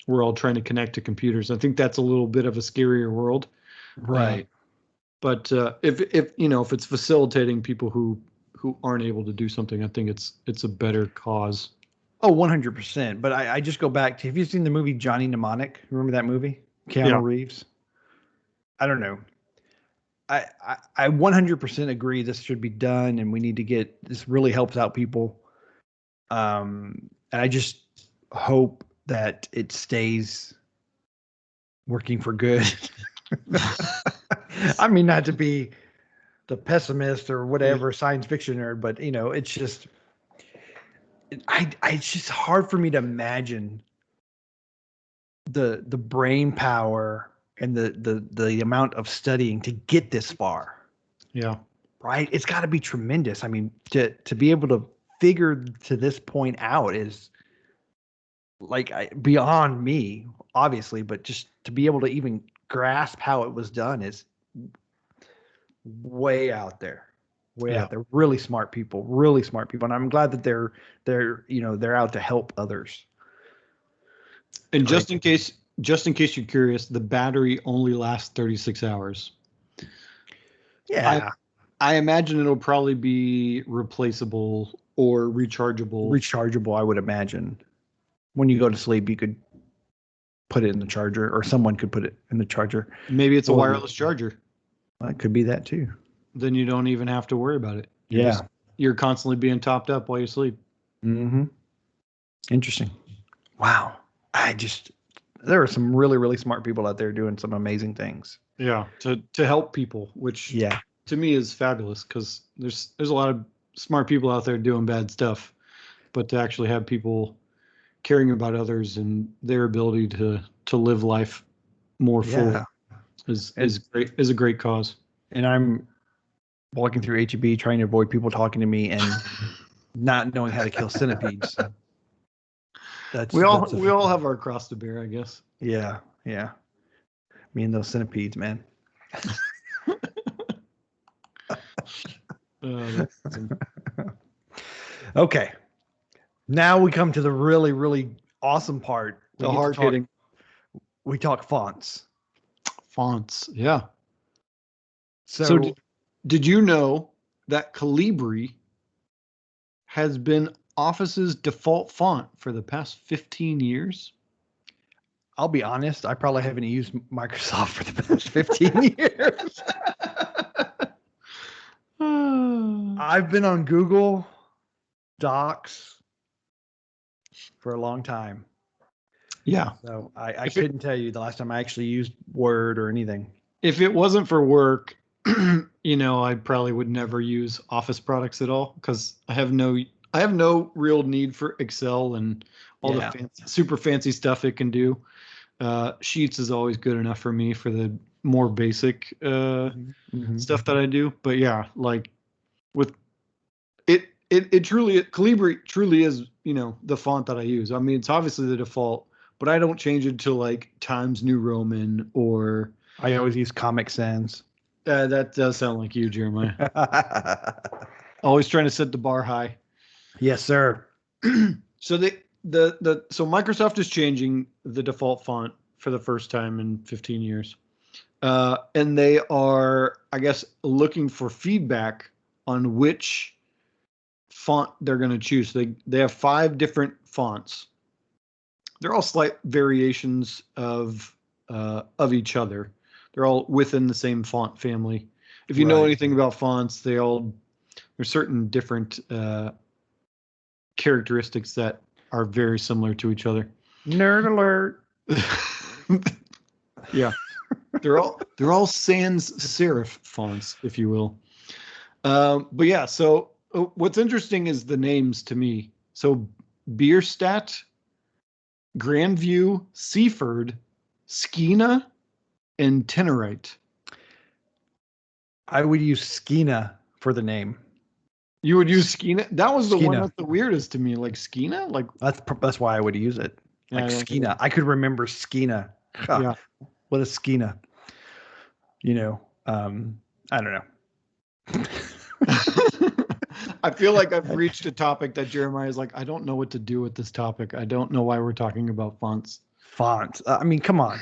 we're all trying to connect to computers. I think that's a little bit of a scarier world. Right. But if it's facilitating people who aren't able to do something, I think it's a better cause. Oh, 100%. But I just go back to, have you seen the movie Johnny Mnemonic? Remember that movie? Keanu Reeves? I don't know. I 100% agree this should be done, and we need to get this. Really helps out people. And I just hope that it stays working for good. I mean, not to be the pessimist or whatever science fiction nerd, but it's just, it's just hard for me to imagine the brain power and the amount of studying to get this far. Yeah. Right. It's got to be tremendous. I mean, to be able to figure to this point out is like beyond me, obviously, but just to be able to even grasp how it was done is way out there. Out there. Really smart people. And I'm glad that they're out to help others. And just in case you're curious, the battery only lasts 36 hours. Yeah. I imagine it'll probably be replaceable or rechargeable. Rechargeable, I would imagine. When you go to sleep, you could put it in the charger, or someone could put it in the charger. Maybe it's a wireless charger. Well, it could be that too. Then you don't even have to worry about it. You're constantly being topped up while you sleep. Mm-hmm. Interesting. Wow. There are some really, really smart people out there doing some amazing things. Yeah. To help people, which to me is fabulous, because there's a lot of smart people out there doing bad stuff, but to actually have people caring about others and their ability to live life more fully is a great cause. And I'm walking through HEB trying to avoid people talking to me and not knowing how to kill centipedes. We all have our cross to bear, I guess. Yeah. Me and those centipedes, man. That's awesome. Okay. Now we come to the really, really awesome part. The hard hitting We talk fonts. fonts. Yeah. So So did you know that Calibri has been Office's default font for the past 15 years? I'll be honest, I probably haven't used Microsoft for the past 15 years. I've been on Google Docs for a long time. Yeah. So I couldn't tell you the last time I actually used Word or anything. If it wasn't for work, I probably would never use Office products at all because I have no real need for Excel and all the super fancy stuff it can do. Sheets is always good enough for me for the more basic stuff that I do. But yeah, like with Calibri truly is, the font that I use. I mean, it's obviously the default, but I don't change it to like Times New Roman or. I always use Comic Sans. That does sound like you, Jeremiah. Always trying to set the bar high. Yes, sir. So so Microsoft is changing the default font for the first time in 15 years. And they are, I guess, looking for feedback on which font they're going to choose. They have 5 different fonts. They're all slight variations of each other. They're all within the same font family. If you know anything about fonts, there's certain different characteristics that are very similar to each other. Nerd alert. Yeah. They're all sans serif fonts, if you will. But yeah, so what's interesting is the names to me. So Bierstadt, Grandview, Seaford, Skeena, and Tenorite. I would use Skeena for the name. You would use Skeena? That was the one that's the weirdest to me. Like Skeena? Like that's why I would use it. Like Skeena. I could remember Skeena. Yeah. What is Skeena? I don't know. I feel like I've reached a topic that Jeremiah is like, I don't know what to do with this topic. I don't know why we're talking about fonts. Fonts. I mean, come on.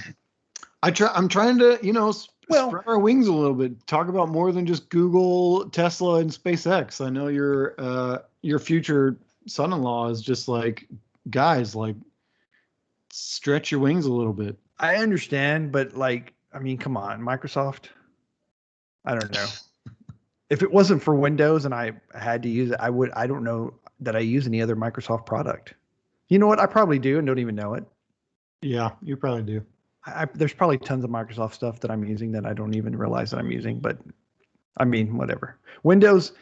I'm trying to, spread our wings a little bit. Talk about more than just Google, Tesla, and SpaceX. I know your future son-in-law is just like, guys, like, stretch your wings a little bit. I understand, but like, I mean, come on, Microsoft. I don't know. If it wasn't for Windows and I had to use it, I don't know that I use any other Microsoft product. You know what? I probably do and don't even know it. Yeah, you probably do. There's probably tons of Microsoft stuff that I'm using that I don't even realize that I'm using, but I mean, whatever. Windows.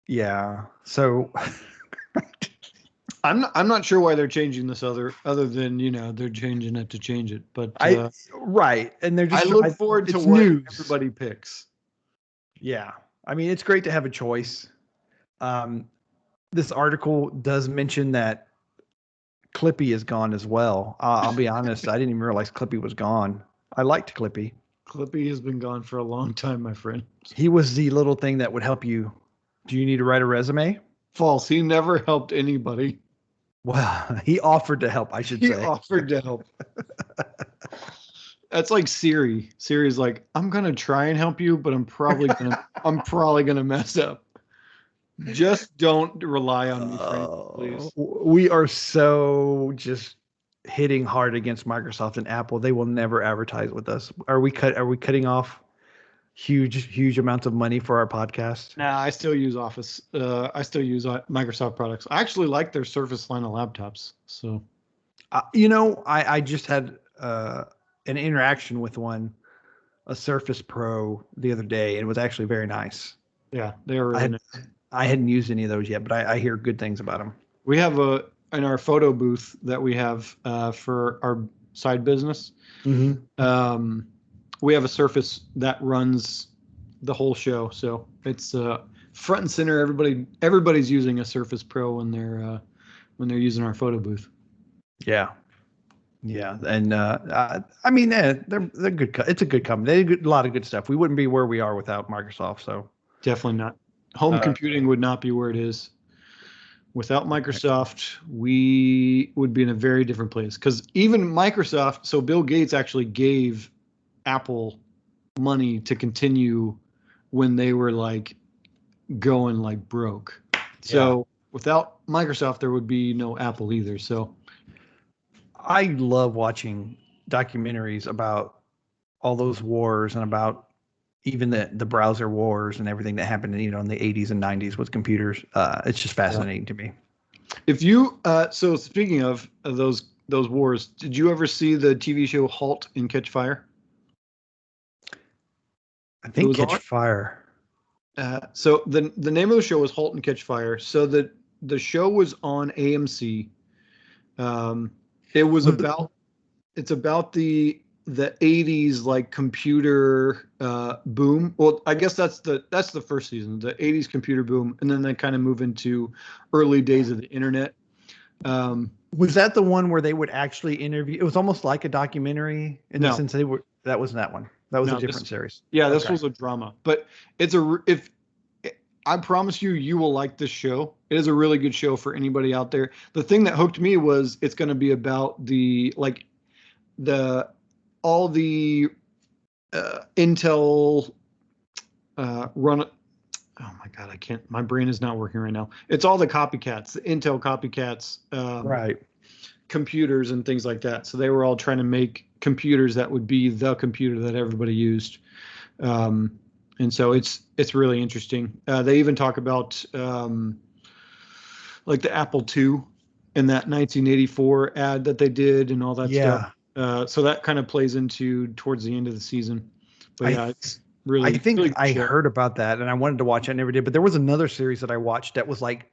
Yeah. So I'm not sure why they're changing this other than they're changing it to change it, but right, and they're just. I look forward to what everybody picks. Yeah, I mean it's great to have a choice. This article does mention that Clippy is gone as well. I'll be honest, I didn't even realize Clippy was gone. I liked Clippy. Clippy has been gone for a long time, my friend. He was the little thing that would help you. Do you need to write a resume? False. He never helped anybody. Well, he offered to help, I should say. He offered to help. That's like Siri. Siri's like, I'm gonna try and help you, but I'm probably gonna mess up. Just don't rely on me, friend, please. We are so just hitting hard against Microsoft and Apple. They will never advertise with us. Are we cutting off huge amounts of money for our podcast? Nah, I still use Office. I still use Microsoft products. I actually like their Surface line of laptops. So, I just had an interaction with a Surface Pro the other day, and it was actually very nice. Yeah, they were really nice. I hadn't used any of those yet, but I hear good things about them. We have in our photo booth that we have for our side business. Mm-hmm. We have a Surface that runs the whole show, so it's front and center. Everybody's using a Surface Pro when they're using our photo booth. Yeah. Yeah, and I mean, they're good. It's a good company. They do a lot of good stuff. We wouldn't be where we are without Microsoft. So Definitely not. Home computing would not be where it is. Without Microsoft, we would be in a very different place. Because even Microsoft, so Bill Gates actually gave Apple money to continue when they were like going like broke. So without Microsoft, there would be no Apple either. So I love watching documentaries about all those wars and about even the browser wars and everything that happened, in the 80s and 90s with computers. It's just fascinating to me. if you so speaking of those wars, did you ever see the TV show Halt and Catch Fire? I It think was Catch on. Fire. So the name of the show was Halt and Catch Fire. So the show was on AMC. It was about it's about the 80s like computer boom. Well, I guess that's the first season, the 80s computer boom, and then they kind of move into early days of the internet. Was that the one where they would actually interview? It was almost like a documentary in the No. sense that wasn't that one. That was No, a different series. Yeah, this Okay. was a drama, but it's if I promise you will like this show. It is a really good show for anybody out there. The thing that hooked me was it's going to be about the all the Intel run. Oh my God, I can't. My brain is not working right now. It's all the copycats, the Intel copycats, Right. computers and things like that. So they were all trying to make computers that would be the computer that everybody used. And so it's really interesting. They even talk about like the Apple II and that 1984 ad that they did and all that stuff. So that kind of plays into towards the end of the season. But yeah, it's really, I think really good I show. heard about that and I wanted to watch it. I never did, but there was another series that I watched that was like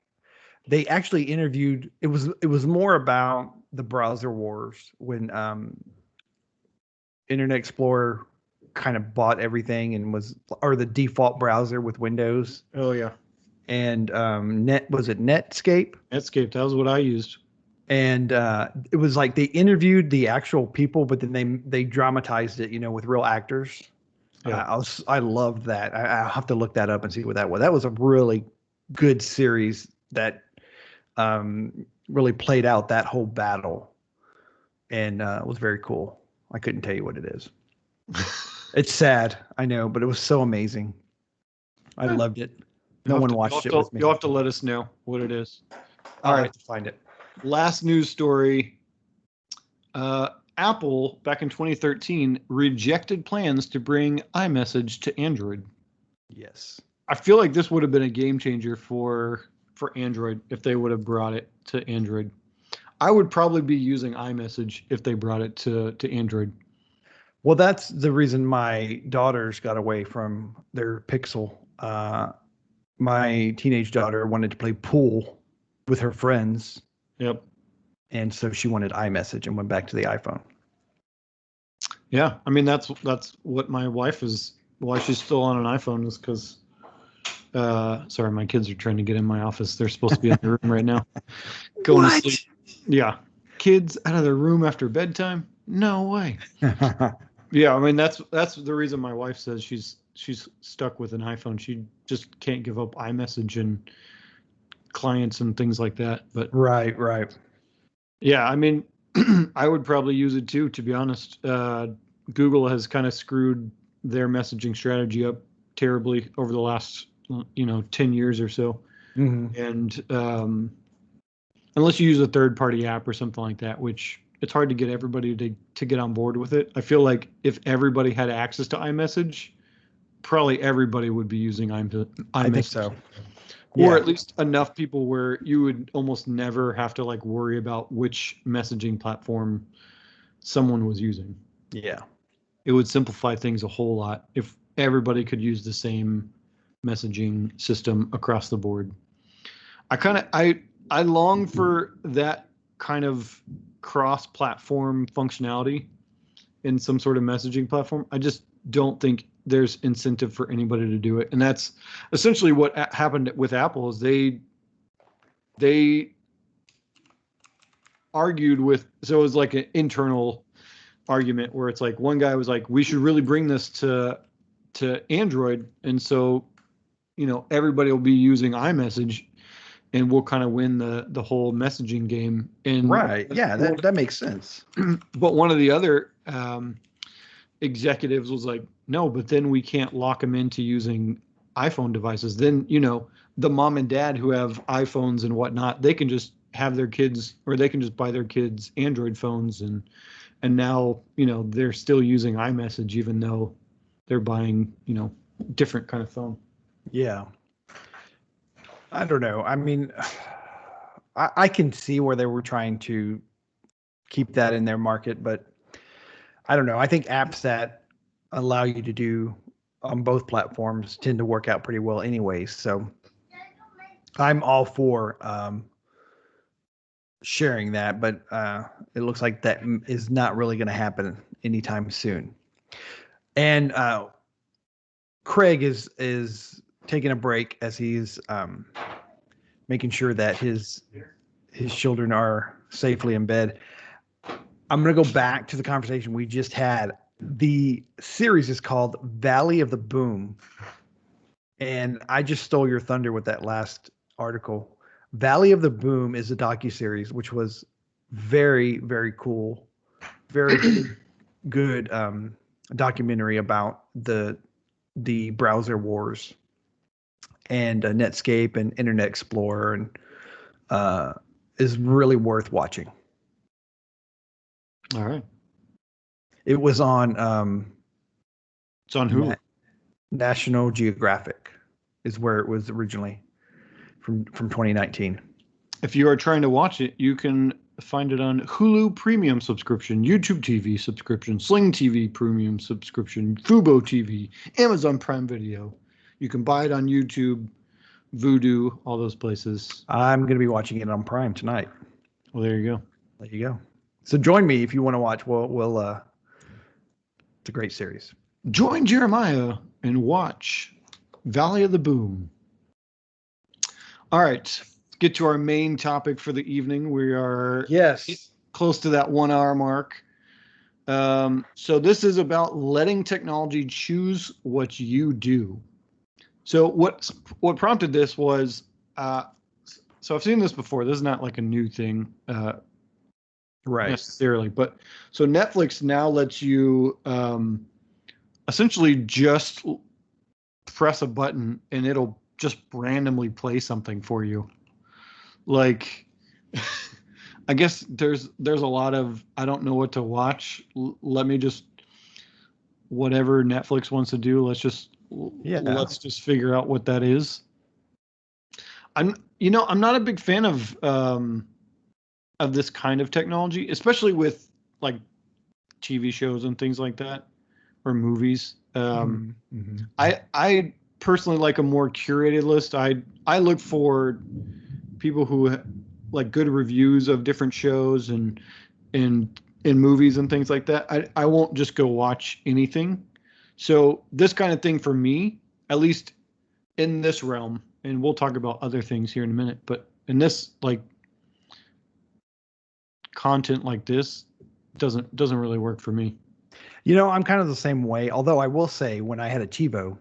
they actually interviewed. It was more about the browser wars when Internet Explorer kind of bought everything and or the default browser with Windows. Oh yeah, And was it Netscape? Netscape. That was what I used. And it was like they interviewed the actual people, but then they dramatized it, with real actors. Yeah. I loved that. I'll have to look that up and see what that was. That was a really good series that really played out that whole battle, and it was very cool. I couldn't tell you what it is. It's sad, I know, but it was so amazing. I loved it. No one watched it with me. You'll have to let us know what it is. I'll All have right. to find it. Last news story. Apple, back in 2013, rejected plans to bring iMessage to Android. Yes. I feel like this would have been a game changer for Android if they would have brought it to Android. I would probably be using iMessage if they brought it to Android. Well, that's the reason my daughters got away from their Pixel. My teenage daughter wanted to play pool with her friends. Yep. And so she wanted iMessage and went back to the iPhone. Yeah, I mean that's what my wife is. Why she's still on an iPhone is because. Sorry, my kids are trying to get in my office. They're supposed to be in the room right now, going to sleep. Yeah, kids out of their room after bedtime? No way. Yeah, I mean that's the reason my wife says she's stuck with an iPhone. She just can't give up iMessage and clients and things like that. But right. yeah, I mean, I would probably use it too, to be honest. Google has kind of screwed their messaging strategy up terribly over the last 10 years or so. Mm-hmm. And unless you use a third-party app or something like that, which it's hard to get everybody to get on board with it. I feel like if everybody had access to iMessage, probably everybody would be using iMessage. I think so. Or at least enough people where you would almost never have to like worry about which messaging platform someone was using. Yeah. It would simplify things a whole lot if everybody could use the same messaging system across the board. I long for that kind of cross-platform functionality in some sort of messaging platform. I just don't think there's incentive for anybody to do it. And that's essentially what happened with Apple is they argued with, so it was like an internal argument where it's like one guy was like, we should really bring this to Android, and so everybody will be using iMessage, and we'll kind of win the whole messaging game. And right, yeah, that makes sense. But one of the other executives was like, no, but then we can't lock them into using iPhone devices. Then the mom and dad who have iPhones and whatnot, they can just have their kids, or they can just buy their kids Android phones, and now they're still using iMessage even though they're buying different kind of phone. Yeah, I don't know. I mean, I can see where they were trying to keep that in their market, but I don't know. I think apps that allow you to do on both platforms tend to work out pretty well anyways. So I'm all for sharing that, but it looks like that is not really going to happen anytime soon. And Craig is taking a break as he's making sure that his children are safely in bed. I'm going to go back to the conversation we just had. The series is called Valley of the Boom. And I just stole your thunder with that last article. Valley of the Boom is a docuseries, which was very, very cool. Very good documentary about the browser wars and Netscape and Internet Explorer, and is really worth watching. All right. It was on it's on Hulu. National Geographic is where it was originally from 2019. If you are trying to watch it, you can find it on Hulu Premium subscription, YouTube TV subscription, Sling TV Premium subscription, Fubo TV, Amazon Prime Video. You can buy it on YouTube, Vudu, all those places. I'm going to be watching it on Prime tonight. Well, there you go. There you go. So join me if you want to watch. We'll it's a great series. Join Jeremiah and watch Valley of the Boom. All right, let's get to our main topic for the evening. We are close to that 1 hour mark. So this is about letting technology choose what you do. So what prompted this was, so I've seen this before. This is not like a new thing, right? Necessarily, but so Netflix now lets you essentially just press a button and it'll just randomly play something for you. Like, I guess there's a lot of, I don't know what to watch. Let me just, whatever Netflix wants to do, let's just figure out what that is. I'm not a big fan of this kind of technology, especially with like TV shows and things like that, or movies. I personally like a more curated list. I look for people who like good reviews of different shows and in movies and things like that. I won't just go watch anything. So this kind of thing for me, at least in this realm, and we'll talk about other things here in a minute, but in this like content like this doesn't really work for me. I'm kind of the same way. Although I will say, when I had a TiVo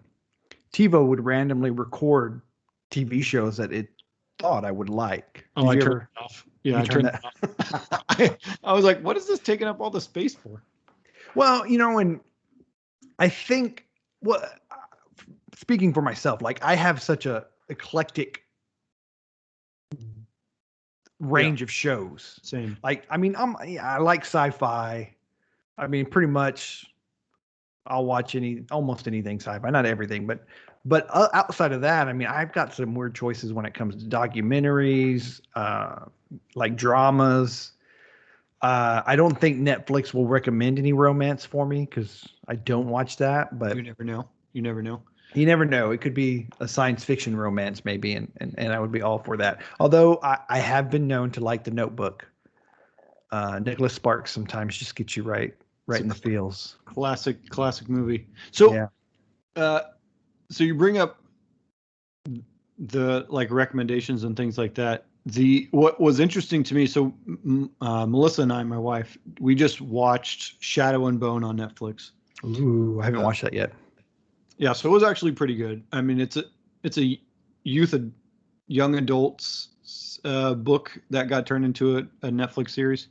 would randomly record TV shows that it thought I would like. I turned it off. Yeah, I turned that off. I was like, what is this taking up all the space for? Well, and I think, speaking for myself, like I have such a eclectic range of shows. Same. Like, I mean, I like sci-fi. I mean, pretty much I'll watch almost anything sci-fi, not everything, but outside of that, I mean, I've got some weird choices when it comes to documentaries, like dramas. I don't think Netflix will recommend any romance for me because I don't watch that, but you never know. You never know. It could be a science fiction romance maybe, and I would be all for that. Although I have been known to like The Notebook. Nicholas Sparks sometimes just gets you right in the feels. Classic movie. So, so you bring up the like recommendations and things like that. What was interesting to me, so Melissa and I, my wife, we just watched Shadow and Bone on Netflix. Ooh, I haven't watched that yet. Yeah, so it was actually pretty good. I mean, it's a young adults book that got turned into a Netflix series.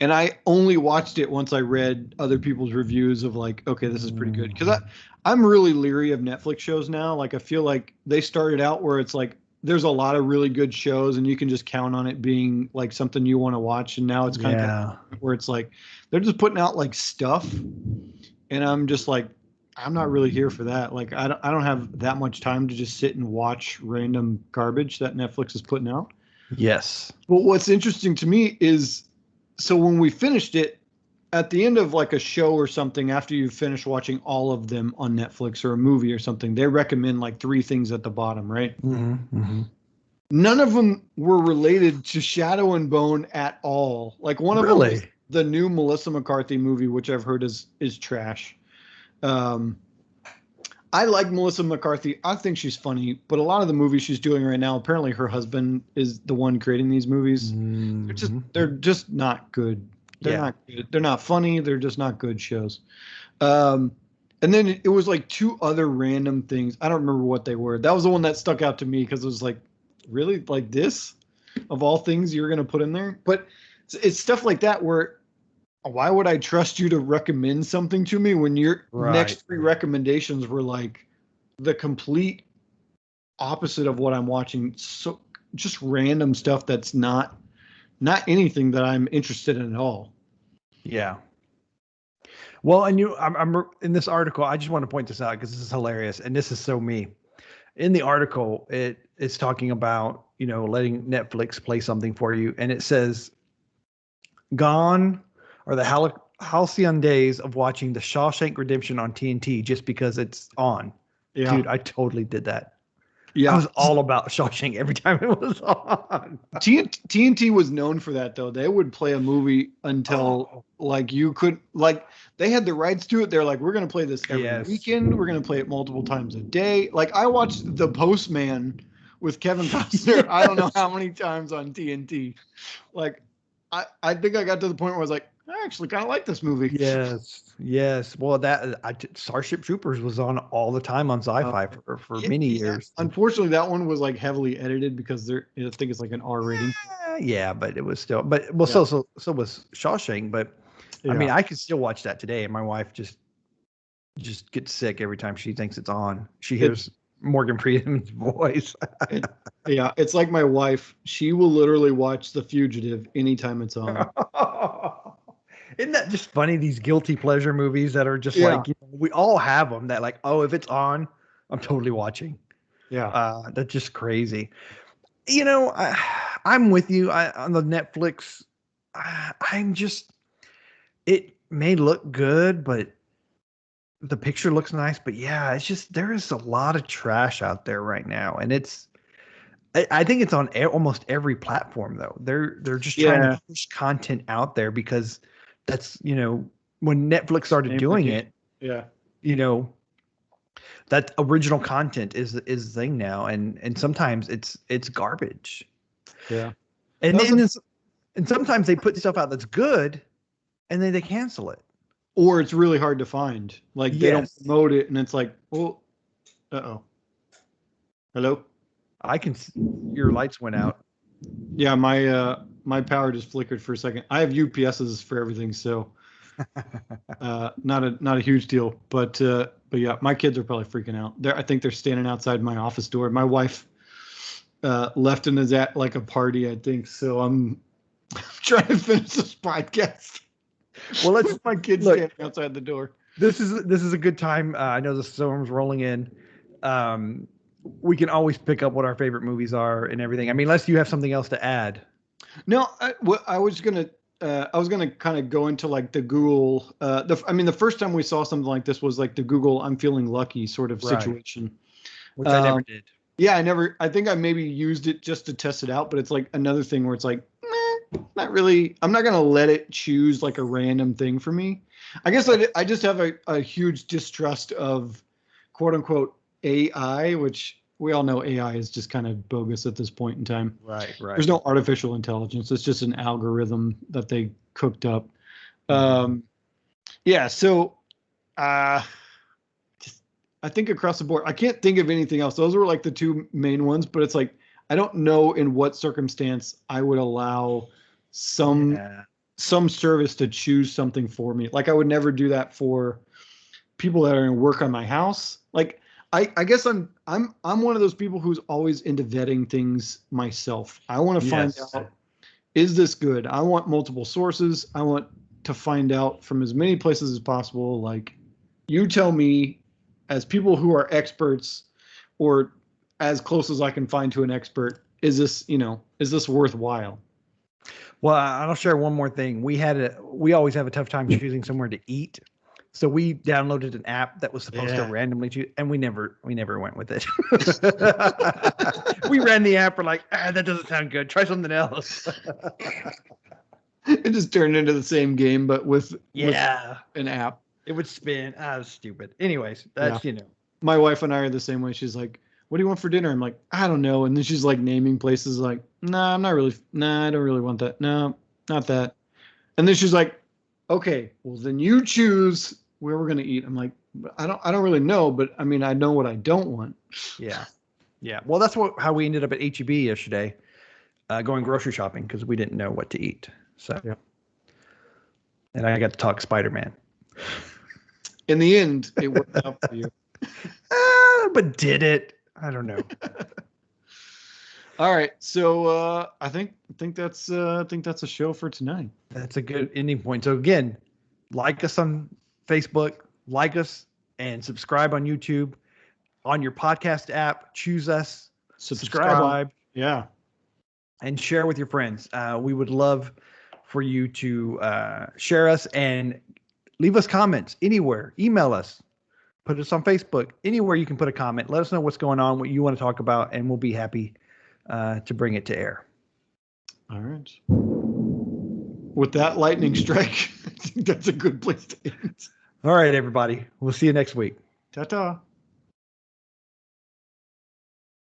And I only watched it once I read other people's reviews of like, okay, this is pretty good. Because I'm really leery of Netflix shows now. Like, I feel like they started out where it's like there's a lot of really good shows and you can just count on it being like something you want to watch. And now it's kind of where it's like they're just putting out like stuff, and I'm just like, I'm not really here for that. Like, I don't have that much time to just sit and watch random garbage that Netflix is putting out. Yes. But what's interesting to me is, so when we finished it, at the end of like a show or something, after you finish watching all of them on Netflix or a movie or something, they recommend like 3 things at the bottom, right? None of them were related to Shadow and Bone at all. Like one of them was the new Melissa McCarthy movie, which I've heard is trash. I like Melissa McCarthy. I think she's funny, but a lot of the movies she's doing right now, apparently her husband is the one creating these movies. They're just not good. They're not good. They're not funny. They're just not good shows. And then it was like 2 other random things. I don't remember what they were. That was the one that stuck out to me because it was like, really, like this of all things you're going to put in there? But it's stuff like that where, why would I trust you to recommend something to me when your next 3 recommendations were like the complete opposite of what I'm watching? So just random stuff that's not anything that I'm interested in at all. Yeah. Well, and I'm in this article. I just want to point this out because this is hilarious, and this is so me. In the article, it's talking about, letting Netflix play something for you, and it says, "Gone are the halcyon days of watching The Shawshank Redemption on TNT just because it's on." Yeah. Dude, I totally did that. Yeah, I was all about Shawshank every time it was on. TNT was known for that, though. They would play a movie until like you could, like, they had the rights to it. They're like, we're going to play this every weekend. We're going to play it multiple times a day. Like, I watched The Postman with Kevin Costner. I don't know how many times on TNT. Like, I think I got to the point where I was like, I actually kind of like this movie. Yes. Well, Starship Troopers was on all the time on Sci-Fi for many years. Unfortunately, that one was like heavily edited because I think it's like an R rating. Yeah, but it was still. So was Shawshank. But I mean, I could still watch that today, and my wife just gets sick every time she thinks it's on. She hears Morgan Freeman's voice. It's like my wife. She will literally watch The Fugitive anytime it's on. Isn't that just funny? These guilty pleasure movies that are just like, we all have them that like, oh, if it's on, I'm totally watching. Yeah. That's just crazy. I'm with you on the Netflix. It may look good, but the picture looks nice. But yeah, it's just, there is a lot of trash out there right now. And I think it's on almost every platform though. They're just trying to push content out there because that's, when Netflix started doing it, that original content is the thing now. And sometimes it's garbage. Yeah. And sometimes they put stuff out that's good and then they cancel it. Or it's really hard to find. Like they don't promote it and it's like, well, hello? Your lights went out. Yeah, my power just flickered for a second. I have UPSs for everything, so not a huge deal. But yeah, my kids are probably freaking out. I think they're standing outside my office door. My wife left and is at like a party, I think. So I'm trying to finish this podcast. Well, let's my kids standing outside the door. This is a good time. I know the storm's rolling in. We can always pick up what our favorite movies are and everything. I mean, unless you have something else to add. No, I was gonna kind of go into like the Google. The first time we saw something like this was like the Google "I'm feeling lucky" sort of situation, which I never did. Yeah, I think I maybe used it just to test it out, but it's like another thing where it's like, not really. I'm not gonna let it choose like a random thing for me. I guess I just have a huge distrust of quote unquote AI, which we all know AI is just kind of bogus at this point in time. Right. There's no artificial intelligence. It's just an algorithm that they cooked up. Yeah. So, just, I think across the board, I can't think of anything else. Those were like the two main ones, but it's like, I don't know in what circumstance I would allow some service to choose something for me. Like I would never do that for people that are going to work on my house. Like I guess I'm one of those people who's always into vetting things myself. I want to find out, is this good? I want multiple sources. I want to find out from as many places as possible. Like you tell me, as people who are experts, or as close as I can find to an expert, is this worthwhile? Well, I'll share one more thing. We always have a tough time choosing somewhere to eat. So we downloaded an app that was supposed to randomly choose, and we never went with it. We ran the app. We're like, that doesn't sound good. Try something else. It just turned into the same game, but with an app. It would spin. It was stupid. Anyways, that's My wife and I are the same way. She's like, "What do you want for dinner?" I'm like, "I don't know." And then she's like naming places. Like, "Nah, I'm not really. Nah, I don't really want that. No, not that." And then she's like, "Okay, well then you choose where we're gonna eat." I'm like, I don't really know, but I mean, I know what I don't want. Yeah. Well, that's how we ended up at HEB yesterday, going grocery shopping because we didn't know what to eat. So, and I got to talk Spider-Man. In the end, it worked out for you. But did it? I don't know. All right, so I think that's a show for tonight. That's a good ending point. So again, like us on Facebook, like us, and subscribe on YouTube, on your podcast app. Choose us, subscribe, and share with your friends. We would love for you to share us and leave us comments anywhere. Email us, put us on Facebook, anywhere you can put a comment. Let us know what's going on, what you want to talk about, and we'll be happy to bring it to air. All right. With that lightning strike, I think that's a good place to end. All right, everybody. We'll see you next week. Ta-ta.